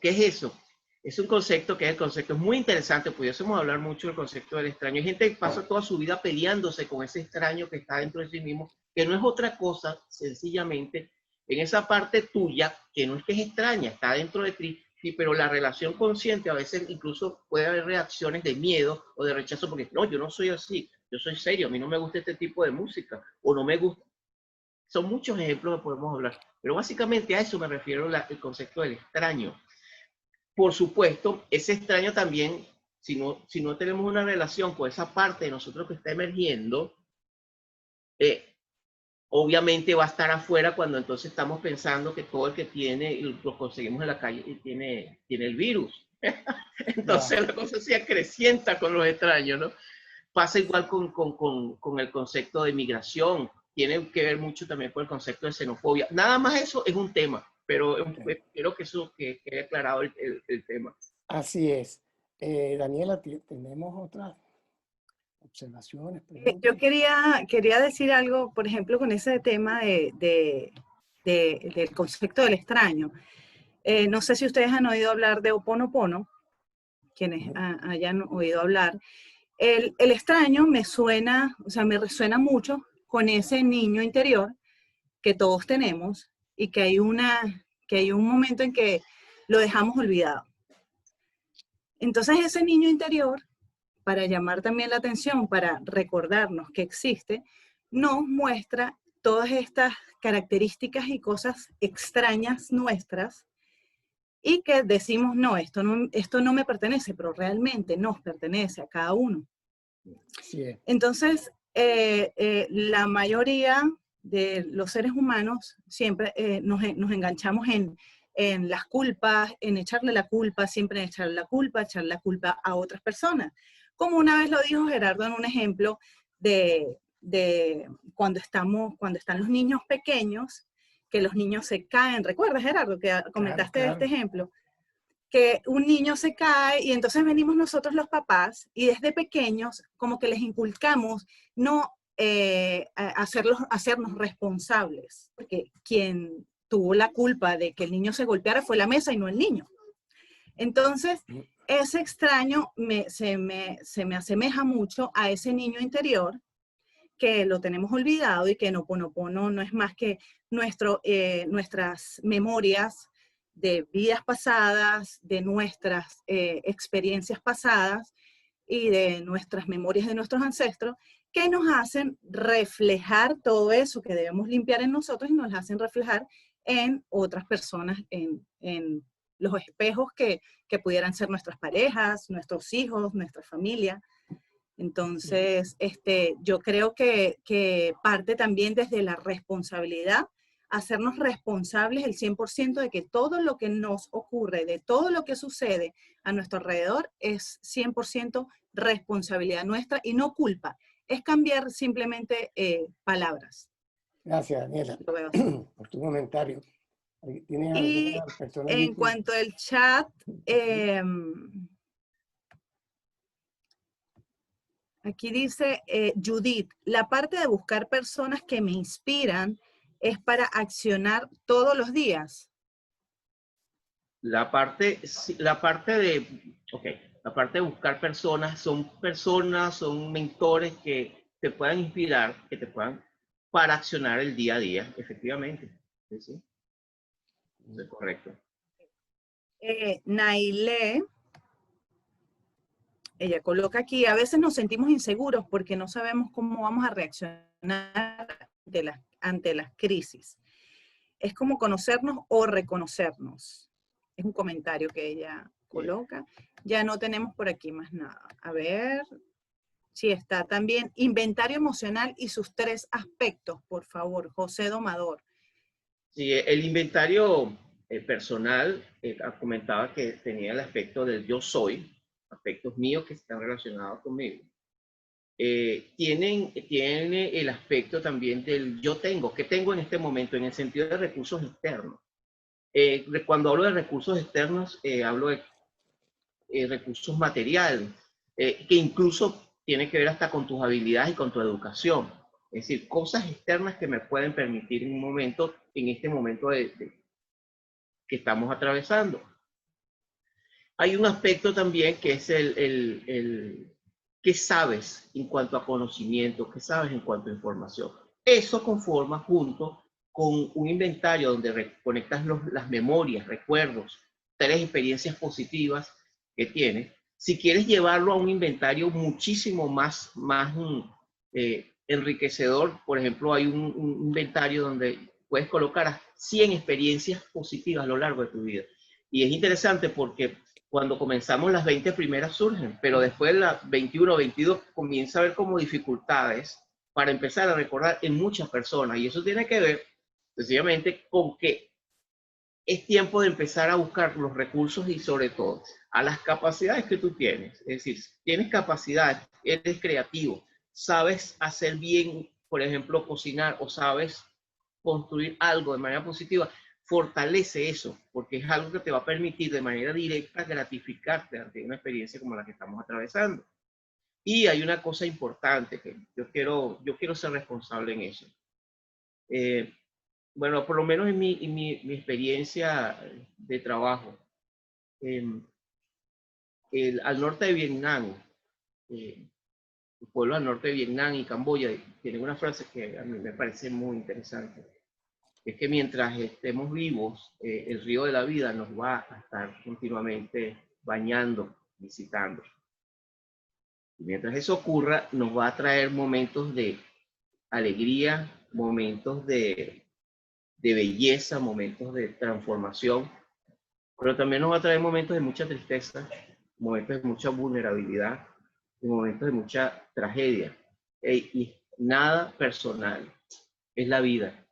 ¿Qué es eso? Es un concepto que es el concepto muy interesante, pudiésemos hablar mucho del concepto del extraño. Hay gente que pasa toda su vida peleándose con ese extraño que está dentro de sí mismo, que no es otra cosa, sencillamente, en esa parte tuya, que no es que es extraña, está dentro de ti, pero la relación consciente a veces incluso puede haber reacciones de miedo o de rechazo, porque no, yo no soy así, yo soy serio, a mí no me gusta este tipo de música, o no me gusta. Son muchos ejemplos que podemos hablar, pero básicamente a eso me refiero el concepto del extraño. Por supuesto, ese extraño también, si no tenemos una relación con esa parte de nosotros que está emergiendo, obviamente va a estar afuera cuando entonces estamos pensando que todo el que tiene, lo conseguimos en la calle y tiene el virus. Entonces la cosa se acrecienta con los extraños, ¿no? Pasa igual con el concepto de migración. Tiene que ver mucho también con el concepto de xenofobia. Nada más eso es un tema, pero espero que eso quede aclarado el tema. Así es. Daniela, ¿tenemos otras observaciones? Yo quería decir algo, por ejemplo, con ese tema del concepto del extraño. No sé si ustedes han oído hablar de Ho'oponopono, quienes hayan oído hablar. El extraño me suena, o sea, me resuena mucho con ese niño interior que todos tenemos y que hay un momento en que lo dejamos olvidado. Entonces ese niño interior, para llamar también la atención, para recordarnos que existe, nos muestra todas estas características y cosas extrañas nuestras y que decimos, no, esto no me pertenece, pero realmente nos pertenece a cada uno. Sí. Entonces, la mayoría de los seres humanos siempre nos enganchamos en las culpas, en echarle la culpa, siempre en echarle la culpa a otras personas. Como una vez lo dijo Gerardo en un ejemplo de cuando están los niños pequeños, que los niños se caen. ¿Recuerdas, Gerardo, que comentaste Claro. este ejemplo? Que un niño se cae y entonces venimos nosotros los papás y desde pequeños como que les inculcamos no hacernos responsables, porque quien tuvo la culpa de que el niño se golpeara fue la mesa y no el niño. Entonces, ese extraño se me asemeja mucho a ese niño interior que lo tenemos olvidado y que en Ho'oponopono no es más que nuestras memorias de vidas pasadas, de nuestras experiencias pasadas y de nuestras memorias de nuestros ancestros, que nos hacen reflejar todo eso que debemos limpiar en nosotros y nos hacen reflejar en otras personas, en los espejos que pudieran ser nuestras parejas, nuestros hijos, nuestra familia. Entonces, yo creo que parte también desde la responsabilidad, hacernos responsables el 100% de que todo lo que nos ocurre, de todo lo que sucede a nuestro alrededor, es 100% responsabilidad nuestra y no culpa. Es cambiar simplemente palabras. Gracias, Daniela, Lo veo así. por tu comentario. ¿Tienes Y alguna persona? en cuanto al chat, aquí dice Judith, la parte de buscar personas que me inspiran es para accionar todos los días. La parte de buscar personas, son mentores que te puedan inspirar, que te puedan para accionar el día a día, efectivamente. Sí, sí. Eso es correcto. Nailé, ella coloca aquí, a veces nos sentimos inseguros porque no sabemos cómo vamos a reaccionar ante las crisis. Es como conocernos o reconocernos. Es un comentario que ella coloca. Ya no tenemos por aquí más nada. A ver si está también inventario emocional y sus 3 aspectos, por favor, José Domador. Sí, el inventario personal, comentaba que tenía el aspecto del yo soy, aspectos míos que están relacionados conmigo. Tiene el aspecto también del yo tengo, ¿qué tengo en este momento? En el sentido de recursos externos. Cuando hablo de recursos externos, hablo de recursos materiales, que incluso tiene que ver hasta con tus habilidades y con tu educación. Es decir, cosas externas que me pueden permitir en este momento que estamos atravesando. Hay un aspecto también que es qué sabes en cuanto a conocimiento, qué sabes en cuanto a información. Eso conforma junto con un inventario donde conectas las memorias, recuerdos, 3 experiencias positivas que tienes. Si quieres llevarlo a un inventario muchísimo más enriquecedor, por ejemplo, hay un inventario donde puedes colocar 100 experiencias positivas a lo largo de tu vida. Y es interesante porque cuando comenzamos las 20 primeras surgen, pero después de las 21 o 22 comienza a haber como dificultades para empezar a recordar en muchas personas. Y eso tiene que ver sencillamente con que es tiempo de empezar a buscar los recursos y sobre todo a las capacidades que tú tienes. Es decir, tienes capacidades, eres creativo, sabes hacer bien, por ejemplo, cocinar o sabes construir algo de manera positiva, fortalece eso, porque es algo que te va a permitir de manera directa gratificarte ante una experiencia como la que estamos atravesando. Y hay una cosa importante que yo quiero ser responsable en eso. Bueno, por lo menos en mi experiencia de trabajo, al norte de Vietnam, pueblos al norte de Vietnam y Camboya tienen una frase que a mí me parece muy interesante. Es que mientras estemos vivos, el río de la vida nos va a estar continuamente bañando, visitando. Y mientras eso ocurra, nos va a traer momentos de alegría, momentos de belleza, momentos de transformación, pero también nos va a traer momentos de mucha tristeza, momentos de mucha vulnerabilidad y momentos de mucha tragedia. Y nada personal, es la vida.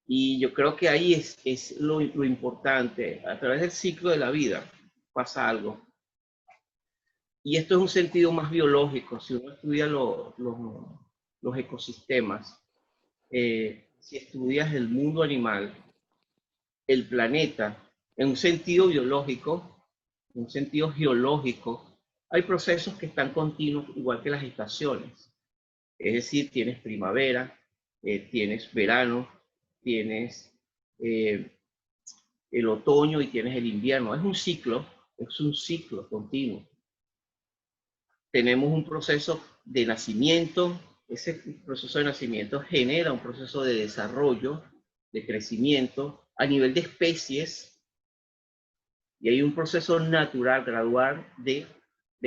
Y yo creo que ahí es lo importante. A través del ciclo de la vida pasa algo. Y esto es un sentido más biológico. Si uno estudia los ecosistemas, si estudias el mundo animal, el planeta, en un sentido biológico, en un sentido geológico, hay procesos que están continuos, igual que las estaciones. Es decir, tienes primavera, tienes verano, tienes el otoño y tienes el invierno. Es un ciclo continuo. Tenemos un proceso de nacimiento, ese proceso de nacimiento genera un proceso de desarrollo, de crecimiento a nivel de especies, y hay un proceso natural, gradual de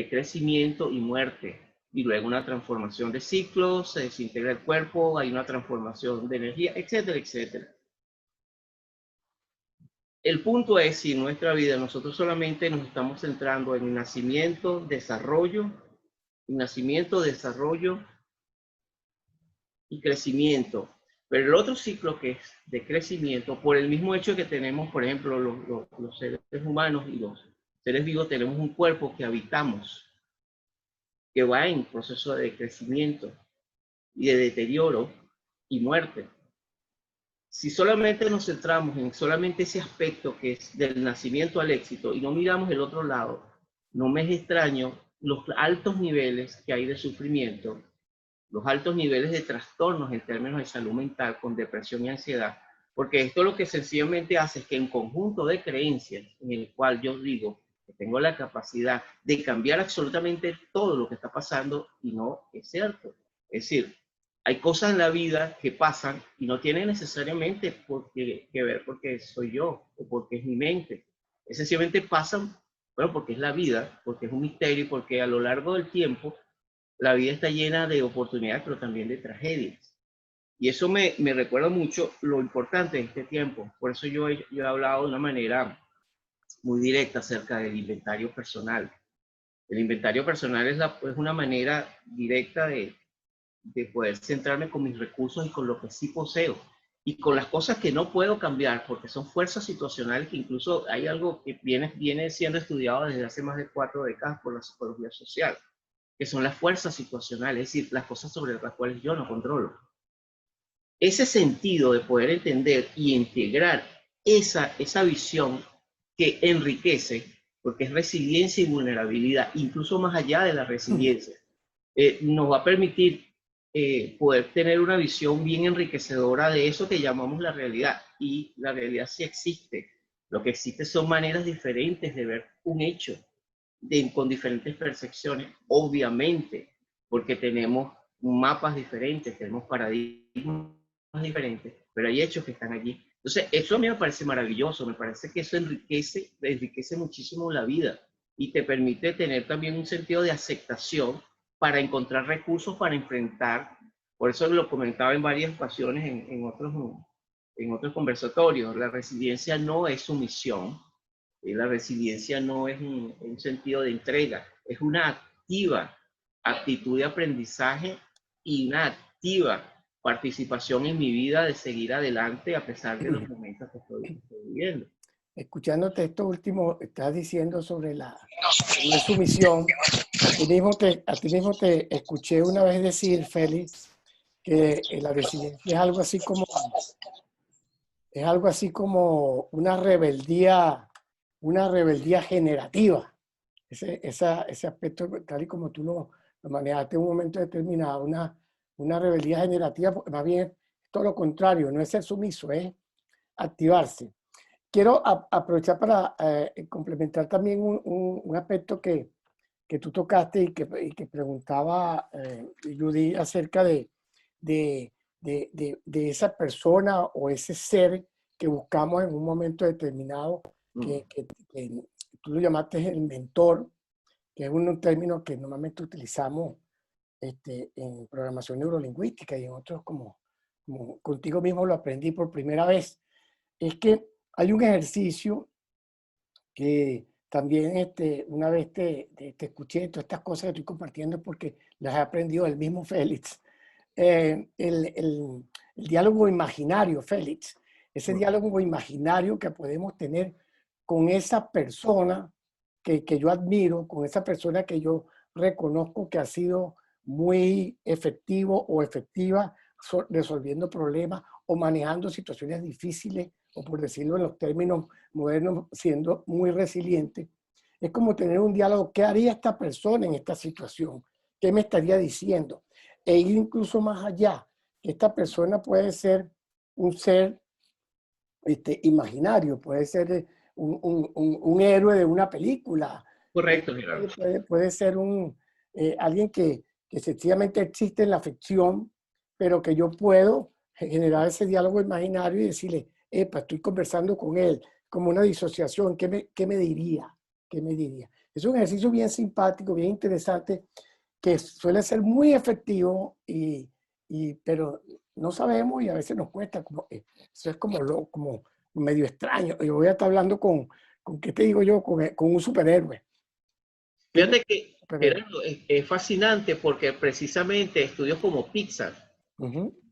crecimiento y muerte, y luego una transformación de ciclos, se desintegra el cuerpo, hay una transformación de energía, etcétera, etcétera. El punto es, si en nuestra vida nosotros solamente nos estamos centrando en nacimiento, desarrollo y crecimiento, pero el otro ciclo que es de crecimiento, por el mismo hecho que tenemos, por ejemplo, los seres humanos y los seres vivos, tenemos un cuerpo que habitamos, que va en proceso de crecimiento y de deterioro y muerte. Si solamente nos centramos en solamente ese aspecto que es del nacimiento al éxito y no miramos el otro lado, no me es extraño los altos niveles que hay de sufrimiento, los altos niveles de trastornos en términos de salud mental con depresión y ansiedad, porque esto lo que sencillamente hace es que en conjunto de creencias en el cual yo digo que tengo la capacidad de cambiar absolutamente todo lo que está pasando y no es cierto. Es decir, hay cosas en la vida que pasan y no tienen necesariamente que ver porque soy yo o porque es mi mente. Sencillamente pasan, bueno, porque es la vida, porque es un misterio y porque a lo largo del tiempo la vida está llena de oportunidades, pero también de tragedias. Y eso me recuerda mucho lo importante de este tiempo. Por eso yo he hablado de una manera muy directa acerca del inventario personal. El inventario personal es una manera directa de poder centrarme con mis recursos y con lo que sí poseo. Y con las cosas que no puedo cambiar, porque son fuerzas situacionales que incluso hay algo que viene siendo estudiado desde hace más de 4 décadas por la psicología social, que son las fuerzas situacionales, es decir, las cosas sobre las cuales yo no controlo. Ese sentido de poder entender y integrar esa visión que enriquece, porque es resiliencia y vulnerabilidad, incluso más allá de la resiliencia, nos va a permitir poder tener una visión bien enriquecedora de eso que llamamos la realidad. Y la realidad sí existe. Lo que existe son maneras diferentes de ver un hecho, con diferentes percepciones, obviamente, porque tenemos mapas diferentes, tenemos paradigmas diferentes, pero hay hechos que están allí. Entonces, eso a mí me parece maravilloso, me parece que eso enriquece muchísimo la vida y te permite tener también un sentido de aceptación para encontrar recursos para enfrentar. Por eso lo comentaba en varias ocasiones en otros conversatorios, la resiliencia no es sumisión, la resiliencia no es un sentido de entrega, es una activa actitud de aprendizaje y una activa participación en mi vida de seguir adelante a pesar de los momentos que estoy viviendo. Escuchándote esto último, estás diciendo sobre la sumisión. A ti mismo te escuché una vez decir, Félix, que la resiliencia es algo así como una rebeldía generativa. Ese aspecto, tal y como tú lo manejaste en un momento determinado, una rebeldía generativa, porque más bien es todo lo contrario, no es ser sumiso, es activarse. Quiero aprovechar para complementar también un aspecto que que tú tocaste y que preguntaba Judy acerca de esa persona o ese ser que buscamos en un momento determinado, que tú lo llamaste el mentor, que es un término que normalmente utilizamos en programación neurolingüística y en otros como contigo mismo lo aprendí por primera vez. Es que hay un ejercicio que también una vez te escuché, todas estas cosas que estoy compartiendo porque las he aprendido del mismo Félix. El diálogo imaginario, Félix, ese diálogo imaginario que podemos tener con esa persona que yo admiro, con esa persona que yo reconozco que ha sido muy efectivo o efectiva resolviendo problemas o manejando situaciones difíciles, o por decirlo en los términos modernos, siendo muy resiliente. Es como tener un diálogo. ¿Qué haría esta persona en esta situación? ¿Qué me estaría diciendo? E ir incluso más allá. Esta persona puede ser un ser imaginario, puede ser un héroe de una película. Correcto, Gerardo. Puede ser alguien que sencillamente existe en la ficción, pero que yo puedo generar ese diálogo imaginario y decirle, epa, estoy conversando con él, como una disociación, ¿qué me diría? ¿Qué me diría? Es un ejercicio bien simpático, bien interesante, que suele ser muy efectivo, pero no sabemos y a veces nos cuesta. Eso es como medio extraño. Yo voy a estar hablando ¿qué te digo yo? Con un superhéroe. Fíjate que, Gerardo, es fascinante porque precisamente estudios como Pixar,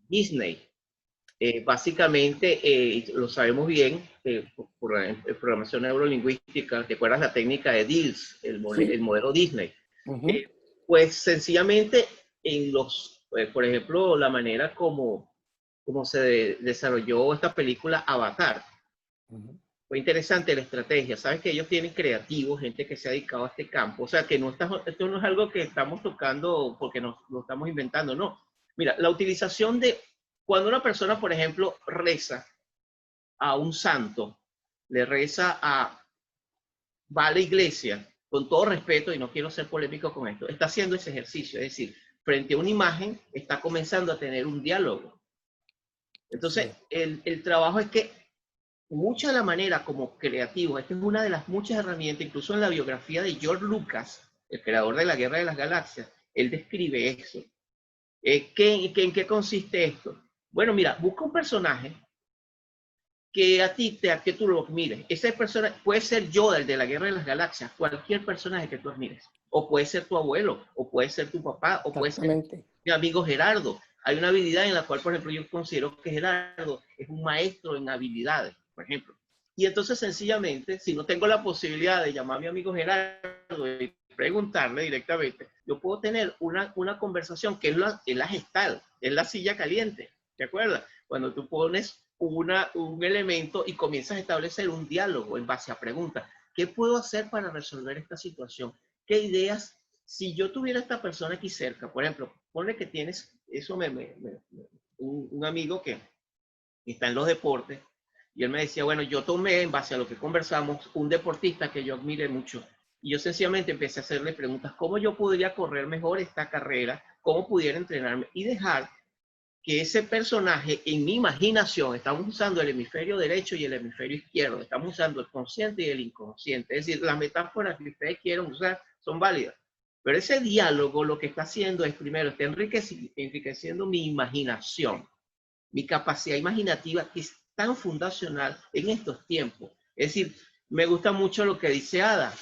Disney, básicamente, lo sabemos bien, por la programación neurolingüística, ¿te acuerdas la técnica de DILS, el modelo Disney? Pues sencillamente por ejemplo, la manera como se desarrolló esta película Avatar, fue interesante la estrategia. Sabes que ellos tienen creativos, gente que se ha dedicado a este campo. O sea, que esto no es algo que estamos tocando porque lo estamos inventando, no. Mira, la utilización cuando una persona, por ejemplo, reza a un santo, va a la iglesia, con todo respeto, y no quiero ser polémico con esto, está haciendo ese ejercicio. Es decir, frente a una imagen, está comenzando a tener un diálogo. Entonces, el trabajo es que mucha de la manera como creativo, esta es una de las muchas herramientas, incluso en la biografía de George Lucas, el creador de la Guerra de las Galaxias, él describe eso. ¿En qué consiste esto? Bueno, mira, busca un personaje que tú lo admires. Esa persona puede ser Yoda, el de la Guerra de las Galaxias, cualquier personaje que tú admires. O puede ser tu abuelo, o puede ser tu papá, o puede ser mi amigo Gerardo. Hay una habilidad en la cual, por ejemplo, yo considero que Gerardo es un maestro en habilidades, por ejemplo. Y entonces, sencillamente, si no tengo la posibilidad de llamar a mi amigo Gerardo y preguntarle directamente, yo puedo tener una conversación que es la gestal, es la silla caliente, ¿te acuerdas? Cuando tú pones un elemento y comienzas a establecer un diálogo en base a preguntas. ¿Qué puedo hacer para resolver esta situación? ¿Qué ideas? Si yo tuviera a esta persona aquí cerca, por ejemplo, ponle que tienes, un amigo que está en los deportes, y él me decía, bueno, yo tomé, en base a lo que conversamos, un deportista que yo admire mucho, y yo sencillamente empecé a hacerle preguntas, ¿cómo yo podría correr mejor esta carrera? ¿Cómo pudiera entrenarme? Y dejar que ese personaje, en mi imaginación, estamos usando el hemisferio derecho y el hemisferio izquierdo, estamos usando el consciente y el inconsciente, es decir, las metáforas que ustedes quieren usar son válidas, pero ese diálogo lo que está haciendo es, primero, está enriqueciendo mi imaginación, mi capacidad imaginativa, que es tan fundacional en estos tiempos. Es decir, me gusta mucho lo que dice Ada,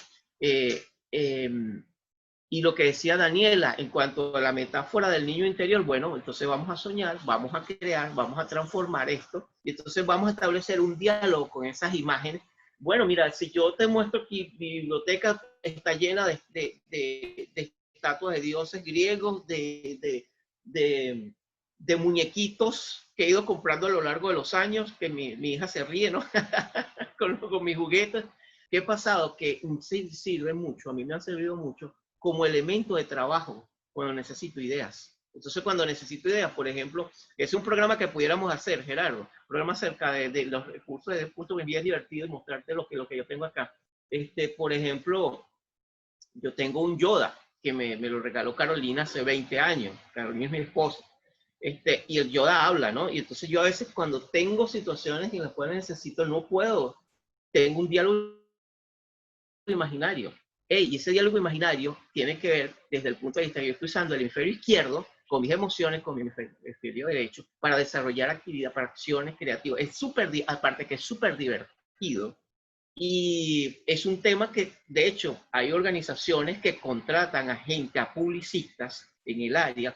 y lo que decía Daniela en cuanto a la metáfora del niño interior. Bueno, entonces vamos a soñar, vamos a crear, vamos a transformar esto, y entonces vamos a establecer un diálogo con esas imágenes. Bueno, mira, si yo te muestro aquí, mi biblioteca está llena de estatuas de dioses griegos, de muñequitos que he ido comprando a lo largo de los años, que mi hija se ríe, ¿no? con mis juguetes. ¿Qué ha pasado? Que sirve mucho, a mí me han servido mucho como elemento de trabajo cuando necesito ideas. Entonces, cuando necesito ideas, por ejemplo, es un programa que pudiéramos hacer, Gerardo, un programa acerca de los recursos desde el punto de vista divertido y mostrarte lo que yo tengo acá. Por ejemplo, yo tengo un Yoda que me lo regaló Carolina hace 20 años. Carolina es mi esposa. Y el Yoda habla, ¿no? Y entonces yo a veces cuando tengo situaciones en las cuales necesito, no puedo, tengo un diálogo imaginario. Y ese diálogo imaginario tiene que ver desde el punto de vista que yo estoy usando el hemisferio izquierdo con mis emociones, con mi hemisferio derecho, para desarrollar actividad, para acciones creativas. Es súper, aparte que es súper divertido. Y es un tema que, de hecho, hay organizaciones que contratan a gente, a publicistas en el área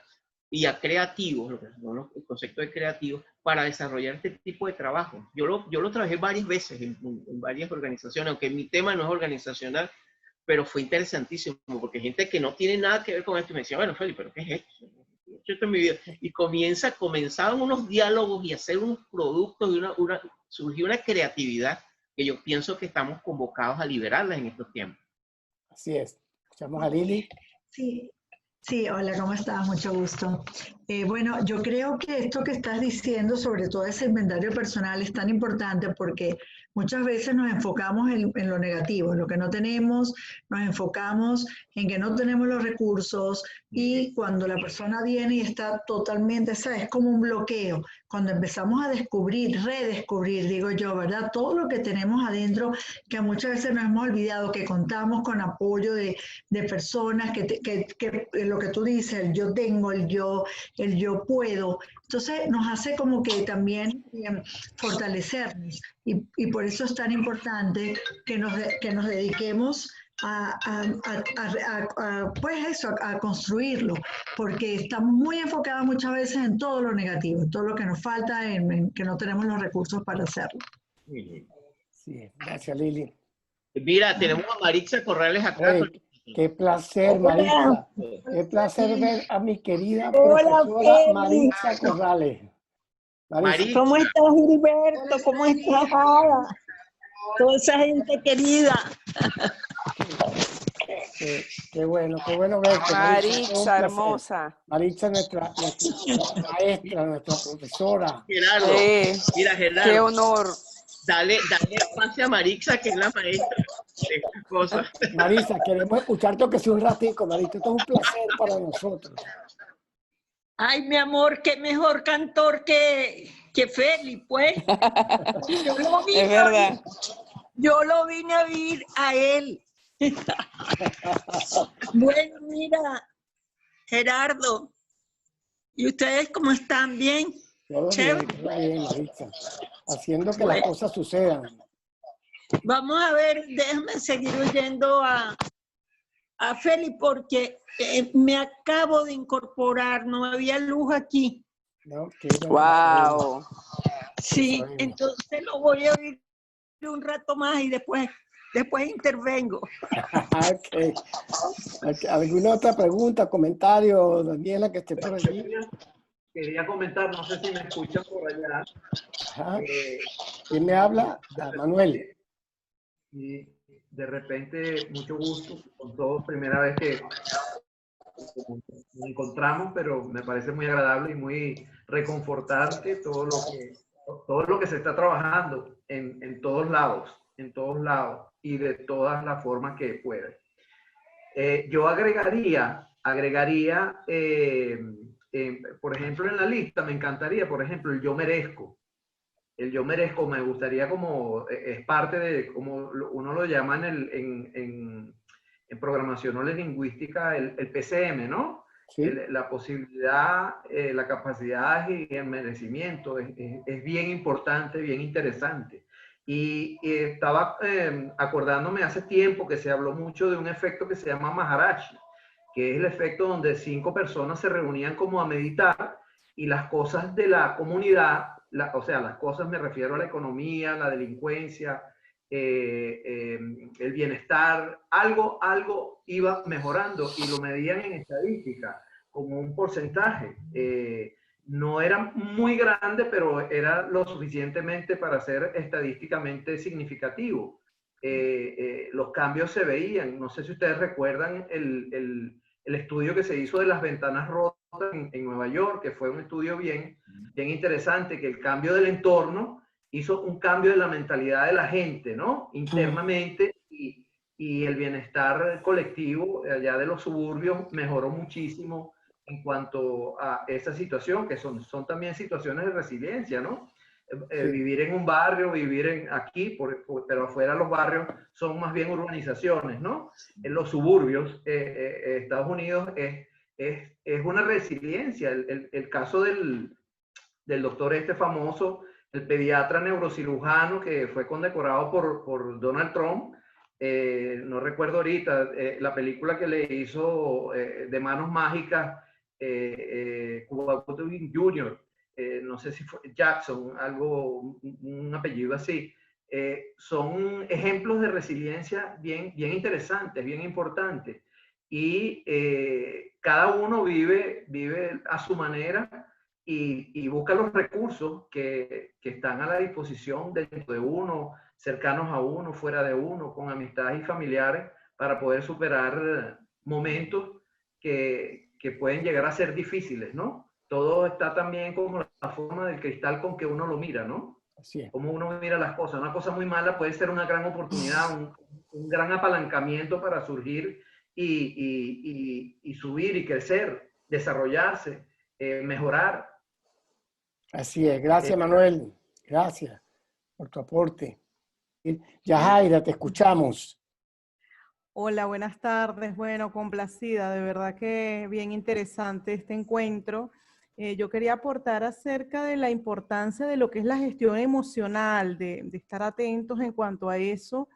y a creativos, lo que son el concepto de creativos, para desarrollar este tipo de trabajo. Yo lo trabajé varias veces en varias organizaciones, aunque mi tema no es organizacional, pero fue interesantísimo, porque gente que no tiene nada que ver con esto me decía, bueno, Feli, ¿pero qué es esto? Esto en mi vida. Y comenzaban unos diálogos y hacer unos productos, y surgió una creatividad que yo pienso que estamos convocados a liberarla en estos tiempos. Así es. Escuchamos a Lili. Sí, sí, hola, ¿cómo estás? Mucho gusto. Bueno, yo creo que esto que estás diciendo sobre todo ese inventario personal es tan importante porque muchas veces nos enfocamos en lo negativo, en lo que no tenemos, nos enfocamos en que no tenemos los recursos y cuando la persona viene y está totalmente, ¿sabes? Es como un bloqueo. Cuando empezamos a descubrir, redescubrir, digo yo, ¿verdad? Todo lo que tenemos adentro, que muchas veces nos hemos olvidado, que contamos con apoyo de personas, que lo que tú dices, el yo tengo, el yo puedo. Entonces nos hace como que también fortalecernos y por eso es tan importante que nos dediquemos pues eso, a construirlo, porque estamos muy enfocados muchas veces en todo lo negativo, en todo lo que nos falta, en que no tenemos los recursos para hacerlo. Sí, gracias Lili. Mira, tenemos a Maritza Corrales acá. Hey, qué placer, Maritza. Qué placer ver a mi querida Hola, profesora Feli. Maritza Corrales. Maritza. ¿Cómo estás, Gilberto? ¿Cómo estás, Ada? Toda esa gente querida. Qué bueno verte. Maritza, hermosa. Maritza, nuestra maestra, nuestra profesora. Gerardo, Sí, mira, Gerardo. qué honor. Dale espacio a Maritza, que es la maestra de estas cosas. Maritza, queremos escucharte aunque sea un ratico, Maritza. Esto es un placer para nosotros. Ay, mi amor, qué mejor cantor que Feli, pues. Es verdad. Yo lo vine a vivir a él. Bueno, mira, Gerardo, ¿y ustedes cómo están? ¿Bien? Todo bien, Maritza. Haciendo que las cosas sucedan. Vamos a ver, déjame seguir oyendo a Feli porque me acabo de incorporar, no había luz aquí. ¿No? Wow. Sí, entonces lo voy a oír un rato más y después intervengo. Okay. ¿Alguna otra pregunta, comentario, Daniela, que esté por allí? Quería comentar, no sé si me escuchan por allá. Ajá. ¿Quién me habla? Manuel. Y de repente, mucho gusto con todos, primera vez que nos encontramos, pero me parece muy agradable y muy reconfortante todo lo que se está trabajando en todos lados y de todas las formas que puede. Yo agregaría por ejemplo, en la lista me encantaría, por ejemplo, el yo merezco. El yo merezco me gustaría como, es parte de, como uno lo llama en programación o lingüística, el PCM, ¿no? Sí. La posibilidad, la capacidad y el merecimiento es bien importante, bien interesante. Y estaba acordándome hace tiempo que se habló mucho de un efecto que se llama Maharaji, que es el efecto donde 5 personas se reunían como a meditar y las cosas de la comunidad, o sea, las cosas me refiero a la economía, la delincuencia, el bienestar, algo iba mejorando y lo medían en estadística como un porcentaje. No era muy grande, pero era lo suficientemente para ser estadísticamente significativo. Los cambios se veían. No sé si ustedes recuerdan el estudio que se hizo de las ventanas rotas en Nueva York, que fue un estudio bien interesante, que el cambio del entorno hizo un cambio de la mentalidad de la gente, ¿no? Internamente, y el bienestar colectivo allá de los suburbios mejoró muchísimo en cuanto a esa situación, que son también situaciones de resiliencia, ¿no? Sí. Vivir en un barrio, vivir aquí, pero afuera los barrios son más bien urbanizaciones, ¿no? En los suburbios, Estados Unidos es una resiliencia. El caso del doctor este famoso, el pediatra neurocirujano que fue condecorado por Donald Trump, no recuerdo ahorita, la película que le hizo de Manos Mágicas, Cuba Gooding Jr., no sé si fue Jackson, un apellido así. Son ejemplos de resiliencia bien interesantes, bien importantes. Y cada uno vive a su manera y busca los recursos que están a la disposición dentro de uno, cercanos a uno, fuera de uno, con amistades y familiares, para poder superar momentos que pueden llegar a ser difíciles, ¿no? Todo está también como la forma del cristal con que uno lo mira, ¿no? Así es. Como uno mira las cosas. Una cosa muy mala puede ser una gran oportunidad, un gran apalancamiento para surgir y subir y crecer, desarrollarse, mejorar. Así es. Gracias, Manuel. Gracias por tu aporte. Yajaira, te escuchamos. Hola, buenas tardes. Bueno, complacida, de verdad que bien interesante este encuentro. Yo quería aportar acerca de la importancia de lo que es la gestión emocional, de estar atentos en cuanto a eso,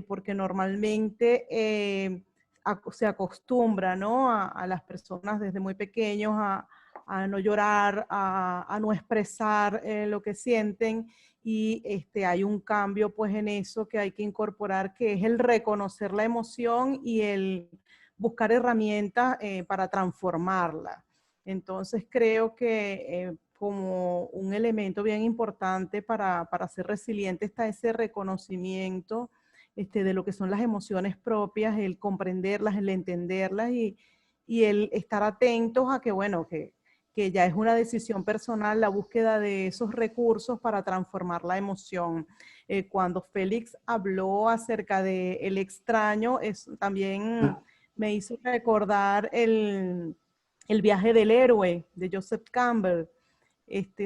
porque normalmente se acostumbra, ¿no? a las personas desde muy pequeños a no llorar, a no expresar lo que sienten, y hay un cambio pues en eso que hay que incorporar, que es el reconocer la emoción y el buscar herramientas para transformarla. Entonces creo que como un elemento bien importante para ser resiliente está ese reconocimiento de lo que son las emociones propias, el comprenderlas, el entenderlas y el estar atentos a que, bueno, que ya es una decisión personal la búsqueda de esos recursos para transformar la emoción. Cuando Félix habló acerca de el extraño, también me hizo recordar el viaje del héroe de Joseph Campbell.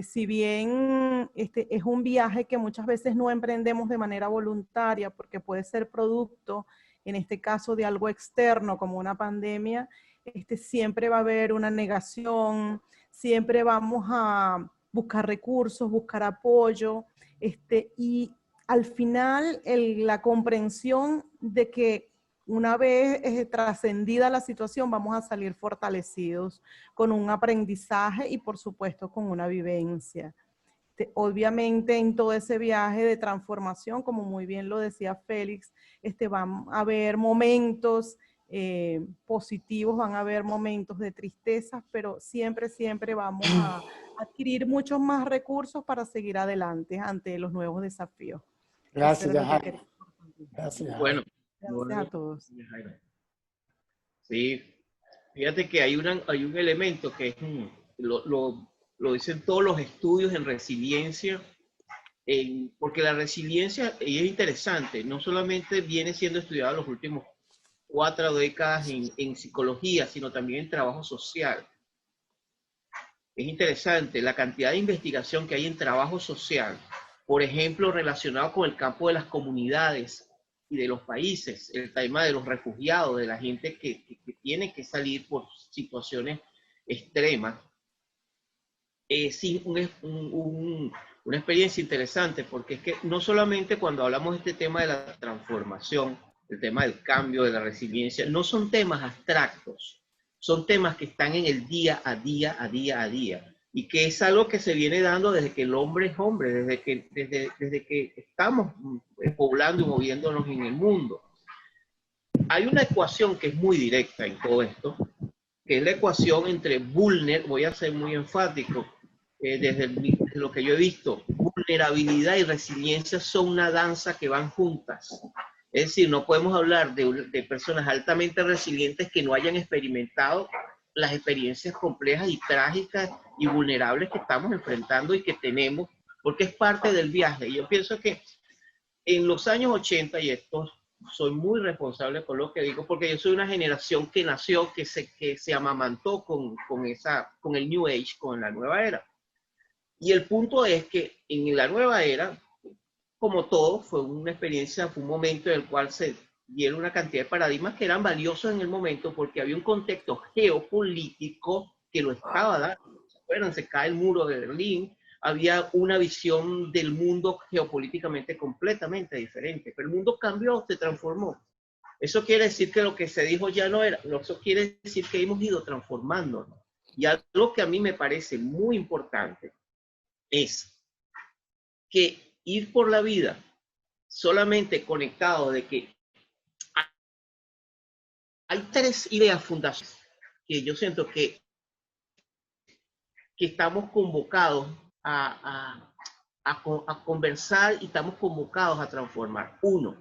Si bien es un viaje que muchas veces no emprendemos de manera voluntaria porque puede ser producto, en este caso, de algo externo como una pandemia, siempre va a haber una negación, siempre vamos a buscar recursos, buscar apoyo, y al final la comprensión de que una vez trascendida la situación vamos a salir fortalecidos con un aprendizaje y por supuesto con una vivencia. Obviamente en todo ese viaje de transformación, como muy bien lo decía Félix, van a haber momentos positivos, van a haber momentos de tristeza, pero siempre vamos a adquirir muchos más recursos para seguir adelante ante los nuevos desafíos. Gracias, Yajaira. Gracias. Bueno. Gracias a todos. Sí, fíjate que hay un elemento que es, lo dicen todos los estudios en resiliencia, porque la resiliencia es interesante, no solamente viene siendo estudiada en los últimos 4 décadas en psicología, sino también en trabajo social. Es interesante la cantidad de investigación que hay en trabajo social, por ejemplo, relacionado con el campo de las comunidades y de los países, el tema de los refugiados, de la gente que tiene que salir por situaciones extremas. Sí, una experiencia interesante, porque es que no solamente cuando hablamos de este tema de la transformación, el tema del cambio, de la resiliencia, no son temas abstractos, son temas que están en el día a día, y que es algo que se viene dando desde que el hombre es hombre, desde que estamos poblando y moviéndonos en el mundo. Hay una ecuación que es muy directa en todo esto, que es la ecuación entre voy a ser muy enfático, desde lo que yo he visto, vulnerabilidad y resiliencia son una danza que van juntas. Es decir, no podemos hablar de personas altamente resilientes que no hayan experimentado las experiencias complejas y trágicas y vulnerables que estamos enfrentando y que tenemos, porque es parte del viaje. Yo pienso que en los años 80, y esto soy muy responsable con lo que digo, porque yo soy una generación que nació, que se amamantó con el New Age, con la nueva era. Y el punto es que en la nueva era, como todo, fue una experiencia, fue un momento en el cual se dieron una cantidad de paradigmas que eran valiosos en el momento porque había un contexto geopolítico que lo estaba dando. ¿Se acuerdan? Se cae el muro de Berlín, había una visión del mundo geopolíticamente completamente diferente, pero el mundo cambió, se transformó. Eso quiere decir que lo que se dijo ya no era, eso quiere decir que hemos ido transformándonos. Y algo que a mí me parece muy importante es que ir por la vida solamente conectado de que hay tres ideas fundacionales que yo siento que estamos convocados a conversar y estamos convocados a transformar. Uno,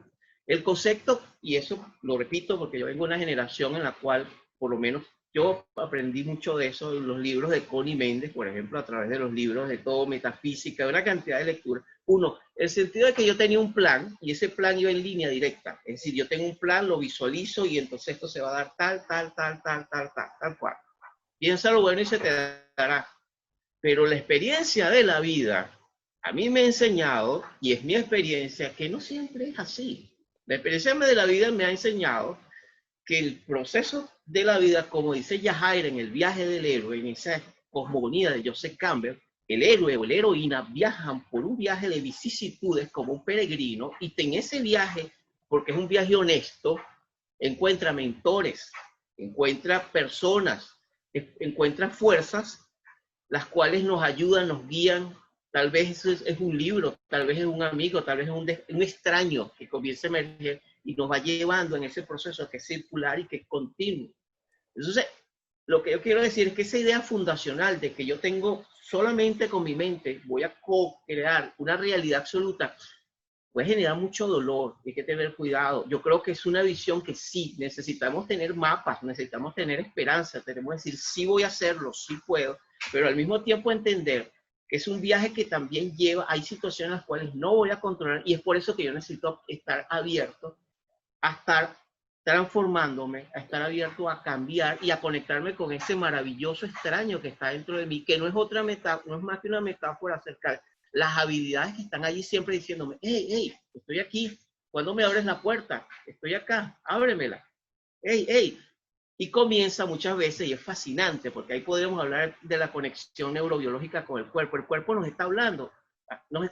el concepto, y eso lo repito porque yo vengo de una generación en la cual, por lo menos, yo aprendí mucho de eso en los libros de Connie Méndez, por ejemplo, a través de los libros de todo, metafísica, una cantidad de lecturas. Uno, el sentido de que yo tenía un plan y ese plan iba en línea directa. Es decir, yo tengo un plan, lo visualizo y entonces esto se va a dar tal cual. Piensa lo bueno y se te dará. Pero la experiencia de la vida a mí me ha enseñado, y es mi experiencia, que no siempre es así. La experiencia de la vida me ha enseñado que el proceso de la vida, como dice Yajaira en El viaje del héroe, en esa cosmogonía de Joseph Campbell, el héroe o la heroína viajan por un viaje de vicisitudes como un peregrino, y en ese viaje, porque es un viaje honesto, encuentra mentores, encuentra personas, encuentra fuerzas, las cuales nos ayudan, nos guían. Tal vez eso es un libro, tal vez es un amigo, tal vez es un extraño que comienza a emerger y nos va llevando en ese proceso que es circular y que es continuo. Entonces, lo que yo quiero decir es que esa idea fundacional de que yo tengo solamente con mi mente, voy a co-crear una realidad absoluta, puede generar mucho dolor, hay que tener cuidado. Yo creo que es una visión que sí, necesitamos tener mapas, necesitamos tener esperanza, tenemos que decir, sí voy a hacerlo, sí puedo, pero al mismo tiempo entender que es un viaje que también lleva, hay situaciones en las cuales no voy a controlar, y es por eso que yo necesito estar abierto a estar transformándome, a estar abierto a cambiar y a conectarme con ese maravilloso extraño que está dentro de mí, que no es otra metáfora, no es más que una metáfora acerca de las habilidades que están allí siempre diciéndome, hey, estoy aquí, ¿cuándo me abres la puerta? Estoy acá, ábremela, hey. Y comienza muchas veces, y es fascinante, porque ahí podemos hablar de la conexión neurobiológica con el cuerpo nos está hablando,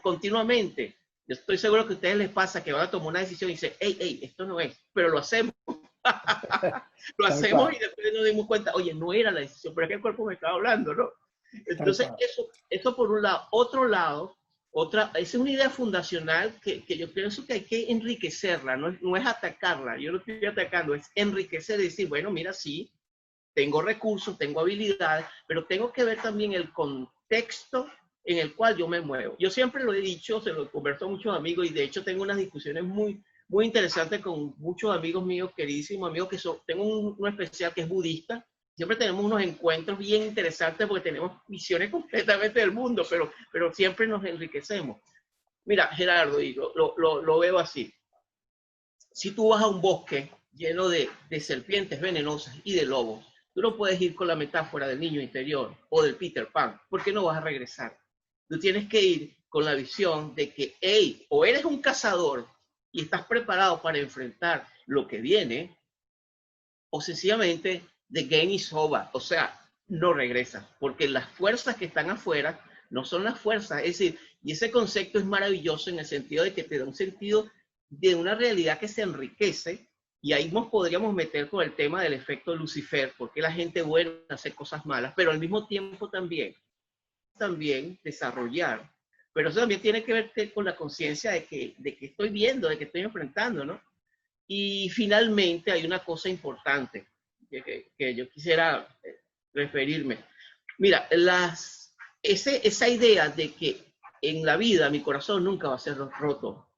continuamente. Yo estoy seguro que a ustedes les pasa que van a tomar una decisión y dicen, hey, esto no es, pero lo hacemos. Lo hacemos y después nos dimos cuenta, oye, no era la decisión, pero es que el cuerpo me estaba hablando, ¿no? Entonces, eso por un lado. Otro lado, esa es una idea fundacional que yo pienso que hay que enriquecerla, no es atacarla, yo no estoy atacando, es enriquecer y decir, bueno, mira, sí, tengo recursos, tengo habilidades, pero tengo que ver también el contexto en el cual yo me muevo. Yo siempre lo he dicho, se lo converso a muchos amigos y de hecho tengo unas discusiones muy interesantes con muchos amigos míos, queridísimos amigos, tengo uno especial que es budista. Siempre tenemos unos encuentros bien interesantes porque tenemos visiones completamente del mundo, pero siempre nos enriquecemos. Mira, Gerardo, y lo veo así. Si tú vas a un bosque lleno de serpientes venenosas y de lobos, tú no puedes ir con la metáfora del niño interior o del Peter Pan, porque no vas a regresar. Tú tienes que ir con la visión de que, o eres un cazador y estás preparado para enfrentar lo que viene, o sencillamente the game is over, o sea, no regresas, porque las fuerzas que están afuera no son las fuerzas, es decir, y ese concepto es maravilloso en el sentido de que te da un sentido de una realidad que se enriquece, y ahí nos podríamos meter con el tema del efecto Lucifer, porque la gente buena hace cosas malas, pero al mismo tiempo también desarrollar, pero eso también tiene que ver con la conciencia de que estoy viendo, de que estoy enfrentando, ¿no? Y finalmente hay una cosa importante que yo quisiera referirme. Mira, esa idea de que en la vida mi corazón nunca va a ser roto.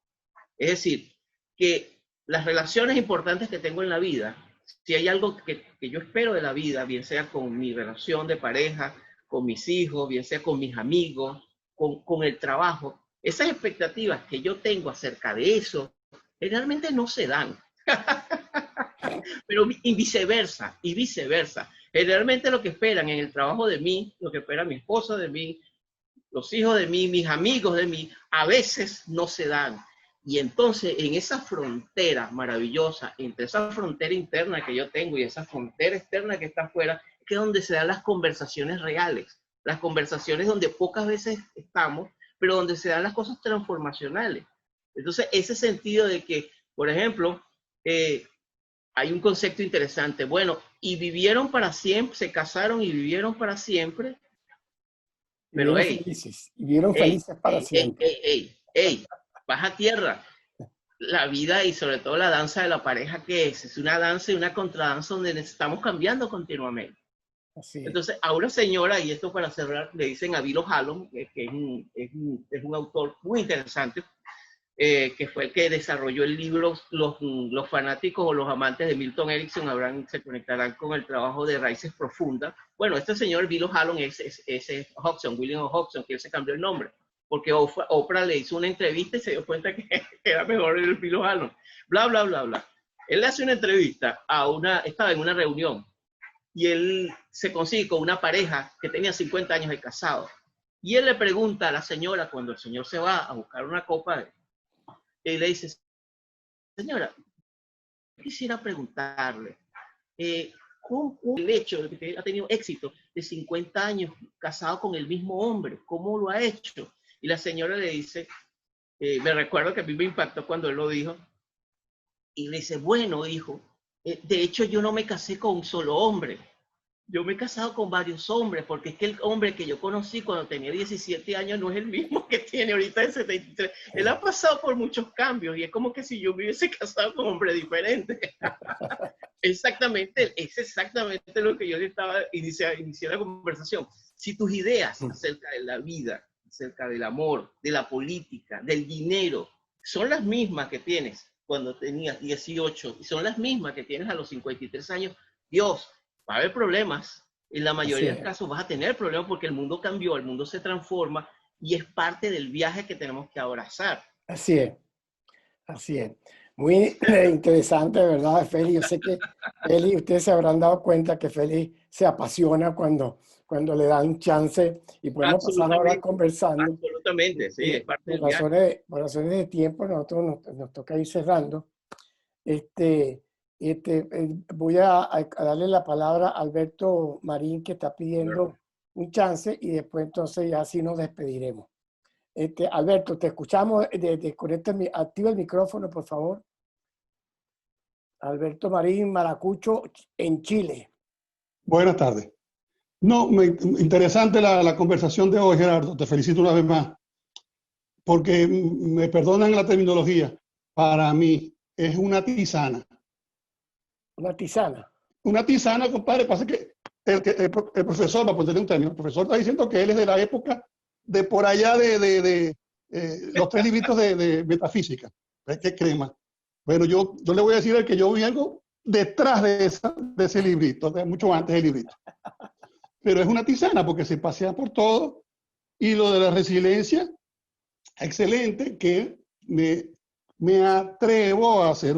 Es decir, que las relaciones importantes que tengo en la vida, si hay algo que yo espero de la vida, bien sea con mi relación de pareja, con mis hijos, bien sea con mis amigos, con el trabajo, esas expectativas que yo tengo acerca de eso, generalmente no se dan. Pero y viceversa. Generalmente lo que esperan en el trabajo de mí, lo que espera mi esposa de mí, los hijos de mí, mis amigos de mí, a veces no se dan. Y entonces en esa frontera maravillosa, entre esa frontera interna que yo tengo y esa frontera externa que está afuera, que es donde se dan las conversaciones reales, las conversaciones donde pocas veces estamos, pero donde se dan las cosas transformacionales. Entonces ese sentido de que, por ejemplo, hay un concepto interesante. Bueno, y vivieron para siempre, se casaron y vivieron para siempre. Pero vivieron felices para siempre. Baja tierra. La vida y sobre todo la danza de la pareja, ¿qué es? Es una danza y una contradanza donde estamos cambiando continuamente. Así es. Entonces, a una señora, y esto para cerrar, le dicen a Bill O'Halloran, que es un autor muy interesante, que fue el que desarrolló el libro. Los fanáticos o los amantes de Milton Erickson se conectarán con el trabajo de Raíces Profundas. Bueno, este señor Bill O'Halloran es Hobson, William Hobson, que él se cambió el nombre, porque Oprah le hizo una entrevista y se dio cuenta que era mejor el Bill O'Halloran. Bla, bla, bla, bla. Él le hace una entrevista estaba en una reunión, y él se consigue con una pareja que tenía 50 años de casado. Y él le pregunta a la señora, cuando el señor se va a buscar una copa, y le dice: señora, quisiera preguntarle, ¿cómo el hecho de que ha tenido éxito de 50 años casado con el mismo hombre? ¿Cómo lo ha hecho? Y la señora le dice, me recuerdo que a mí me impactó cuando él lo dijo, y le dice: bueno, hijo, de hecho yo no me casé con un solo hombre. Yo me he casado con varios hombres, porque es que el hombre que yo conocí cuando tenía 17 años no es el mismo que tiene ahorita de 73. Él ha pasado por muchos cambios y es como que si yo me hubiese casado con un hombre diferente. Es exactamente lo que yo le estaba iniciando la conversación. Si tus ideas acerca de la vida, acerca del amor, de la política, del dinero, son las mismas que tienes cuando tenías 18 y son las mismas que tienes a los 53 años, Dios, va a haber problemas. En la mayoría de los casos vas a tener problemas porque el mundo cambió, el mundo se transforma y es parte del viaje que tenemos que abrazar. Así es. Muy interesante, ¿verdad, Feli? Yo sé que Feli, ustedes se habrán dado cuenta que Feli se apasiona cuando le dan chance y podemos pasar ahora conversando. Absolutamente, sí, es parte del viaje. Por razones de tiempo, nosotros nos toca ir cerrando. Voy a darle la palabra a Alberto Marín, que está pidiendo un chance, y después entonces ya así nos despediremos. Alberto, te escuchamos. Activa el micrófono, por favor. Alberto Marín, Maracucho, en Chile. Buenas tardes. No, interesante la conversación de hoy, Gerardo. Te felicito una vez más. Porque me perdonan la terminología. Para mí es una tisana. ¿Una tisana? Una tisana, compadre. Pasa que el profesor, para ponerle un término, el profesor está diciendo que él es de la época de por allá de los 3 libritos de metafísica. ¿Qué crema? Bueno, yo le voy a decir que yo vi algo detrás de ese librito, mucho antes del librito. Pero es una tisana porque se pasea por todo. Y lo de la resiliencia, excelente, que me atrevo a hacer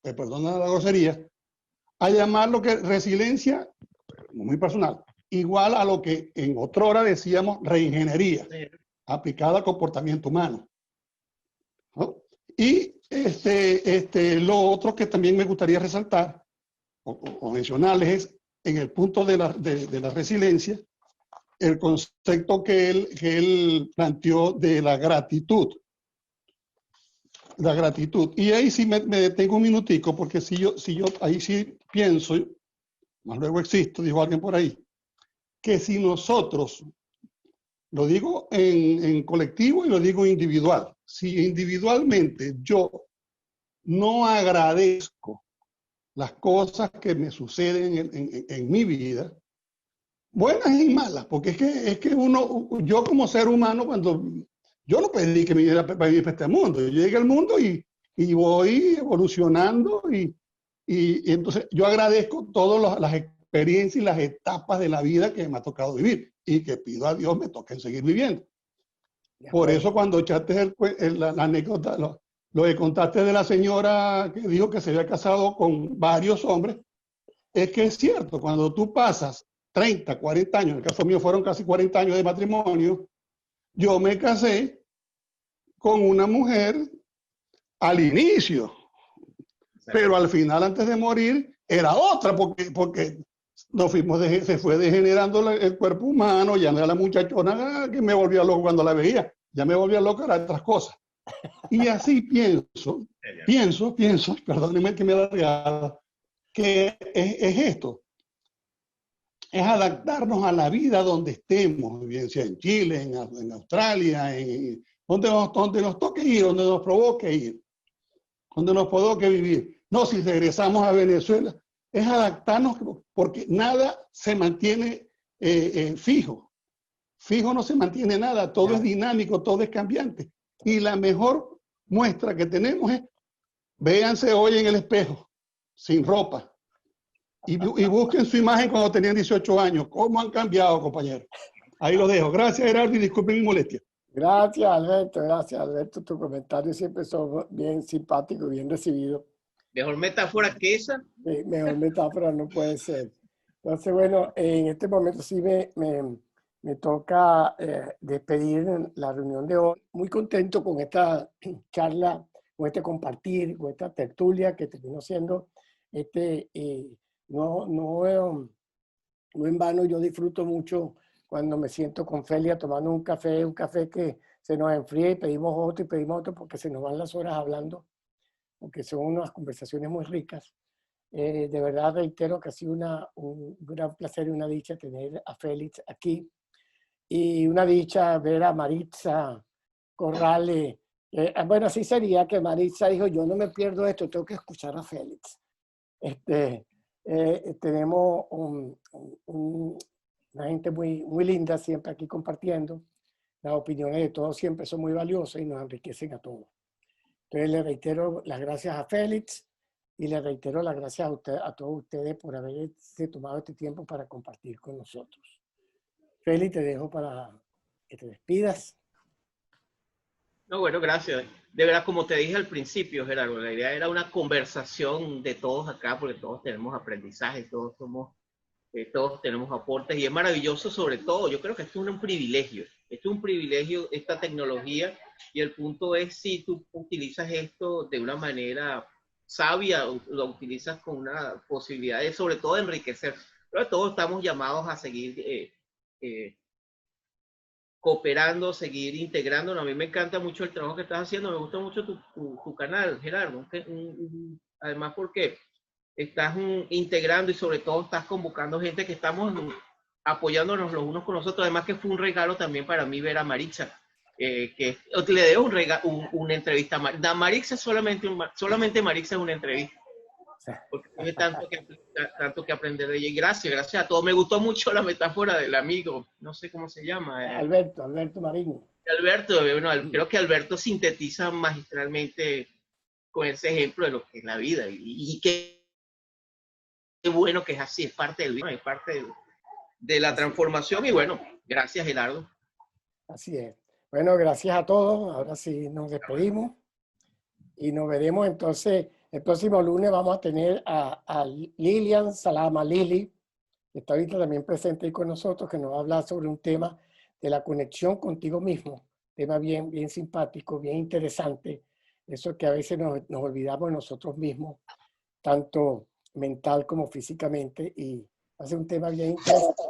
perdona la grosería, a llamarlo que resiliencia, muy personal, igual a lo que en otrora decíamos reingeniería, aplicada al comportamiento humano, ¿no? Y lo otro que también me gustaría resaltar o mencionarles es, en el punto de la resiliencia, el concepto que él planteó de la gratitud. La gratitud. Y ahí sí me detengo un minutico, porque si yo ahí sí pienso, más luego existo, dijo alguien por ahí, que si nosotros, lo digo en colectivo y lo digo individual, si individualmente yo no agradezco las cosas que me suceden en mi vida, buenas y malas, porque es que yo como ser humano, yo no pedí que me viniera para vivir para este mundo, yo llegué al mundo y voy evolucionando y entonces yo agradezco todas las experiencias y las etapas de la vida que me ha tocado vivir y que pido a Dios me toquen seguir viviendo. Por eso cuando echaste la anécdota Lo que contaste de la señora que dijo que se había casado con varios hombres, es que es cierto, cuando tú pasas 30, 40 años, en el caso mío fueron casi 40 años de matrimonio, yo me casé con una mujer al inicio, pero al final, antes de morir, era otra, porque se fue degenerando el cuerpo humano, ya no era la muchachona que me volvía loco cuando la veía, ya me volvía loco a otras cosas. Y así pienso, perdónenme que me he alargado, que es esto, es adaptarnos a la vida donde estemos, bien sea en Chile, en Australia, donde nos toque ir, donde nos provoque ir, donde nos provoque vivir. No, si regresamos a Venezuela, es adaptarnos, porque nada se mantiene fijo. Fijo no se mantiene nada, todo es dinámico, todo es cambiante. Y la mejor muestra que tenemos es, véanse hoy en el espejo, sin ropa, y busquen su imagen cuando tenían 18 años. ¿Cómo han cambiado, compañeros? Ahí lo dejo. Gracias, Gerardo, y disculpen mi molestia. Gracias, Alberto. Gracias, Alberto. Tus comentarios siempre son bien simpáticos, bien recibidos. Mejor metáfora que esa. Sí, mejor metáfora no puede ser. Entonces, bueno, en este momento sí me toca despedir la reunión de hoy. Muy contento con esta charla, con este compartir, con esta tertulia que terminó siendo no en vano. Yo disfruto mucho cuando me siento con Felia tomando un café que se nos enfría y pedimos otro porque se nos van las horas hablando, porque son unas conversaciones muy ricas. De verdad reitero que ha sido un gran placer y una dicha tener a Félix aquí, y una dicha ver a Maritza Corrales. Bueno, así sería que Maritza dijo, yo no me pierdo esto, tengo que escuchar a Félix. Tenemos una gente muy, muy linda siempre aquí compartiendo. Las opiniones de todos siempre son muy valiosas y nos enriquecen a todos. Entonces le reitero las gracias a Félix y le reitero las gracias a todos ustedes por haberse tomado este tiempo para compartir con nosotros. Félix, te dejo para que te despidas. No, bueno, gracias. De verdad, como te dije al principio, Gerardo, la idea era una conversación de todos acá, porque todos tenemos aprendizaje, todos tenemos aportes, y es maravilloso. Sobre todo, yo creo que esto es un privilegio. Esto es un privilegio, esta tecnología, y el punto es si tú utilizas esto de una manera sabia, o lo utilizas con una posibilidad de, sobre todo, de enriquecer. Pero todos estamos llamados a seguir cooperando, seguir integrándonos. A mí me encanta mucho el trabajo que estás haciendo, me gusta mucho tu canal, Gerardo, además porque estás integrando y sobre todo estás convocando gente que estamos apoyándonos los unos con los otros. Además que fue un regalo también para mí ver a Maritza, que le debo una entrevista a Maritza. Solamente Maritza es una entrevista, porque tiene tanto que aprender de ella. Y gracias a todos. Me gustó mucho la metáfora del amigo, no sé cómo se llama. Alberto Marín. Alberto, bueno, creo que Alberto sintetiza magistralmente con ese ejemplo de lo que es la vida. Y qué bueno que es así, es parte del vida, es parte de la transformación. Y bueno, gracias, Gerardo. Así es. Bueno, gracias a todos. Ahora sí nos despedimos y nos veremos entonces. El próximo lunes vamos a tener a Lilian Salama, Lili, que está ahorita también presente ahí con nosotros, que nos va a hablar sobre un tema de la conexión contigo mismo. Tema bien, bien simpático, bien interesante. Eso que a veces nos olvidamos de nosotros mismos, tanto mental como físicamente, y va a ser un tema bien interesante.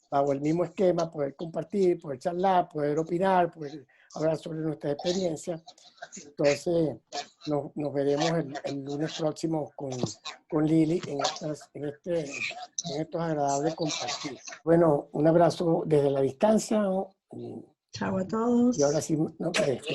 Bajo el mismo esquema, poder compartir, poder charlar, poder opinar, poder hablar sobre nuestra experiencia. Entonces, nos veremos el lunes próximo con Lili en estos agradables compartir. Bueno, un abrazo desde la distancia. Chao a todos. Y ahora sí, no te dejo.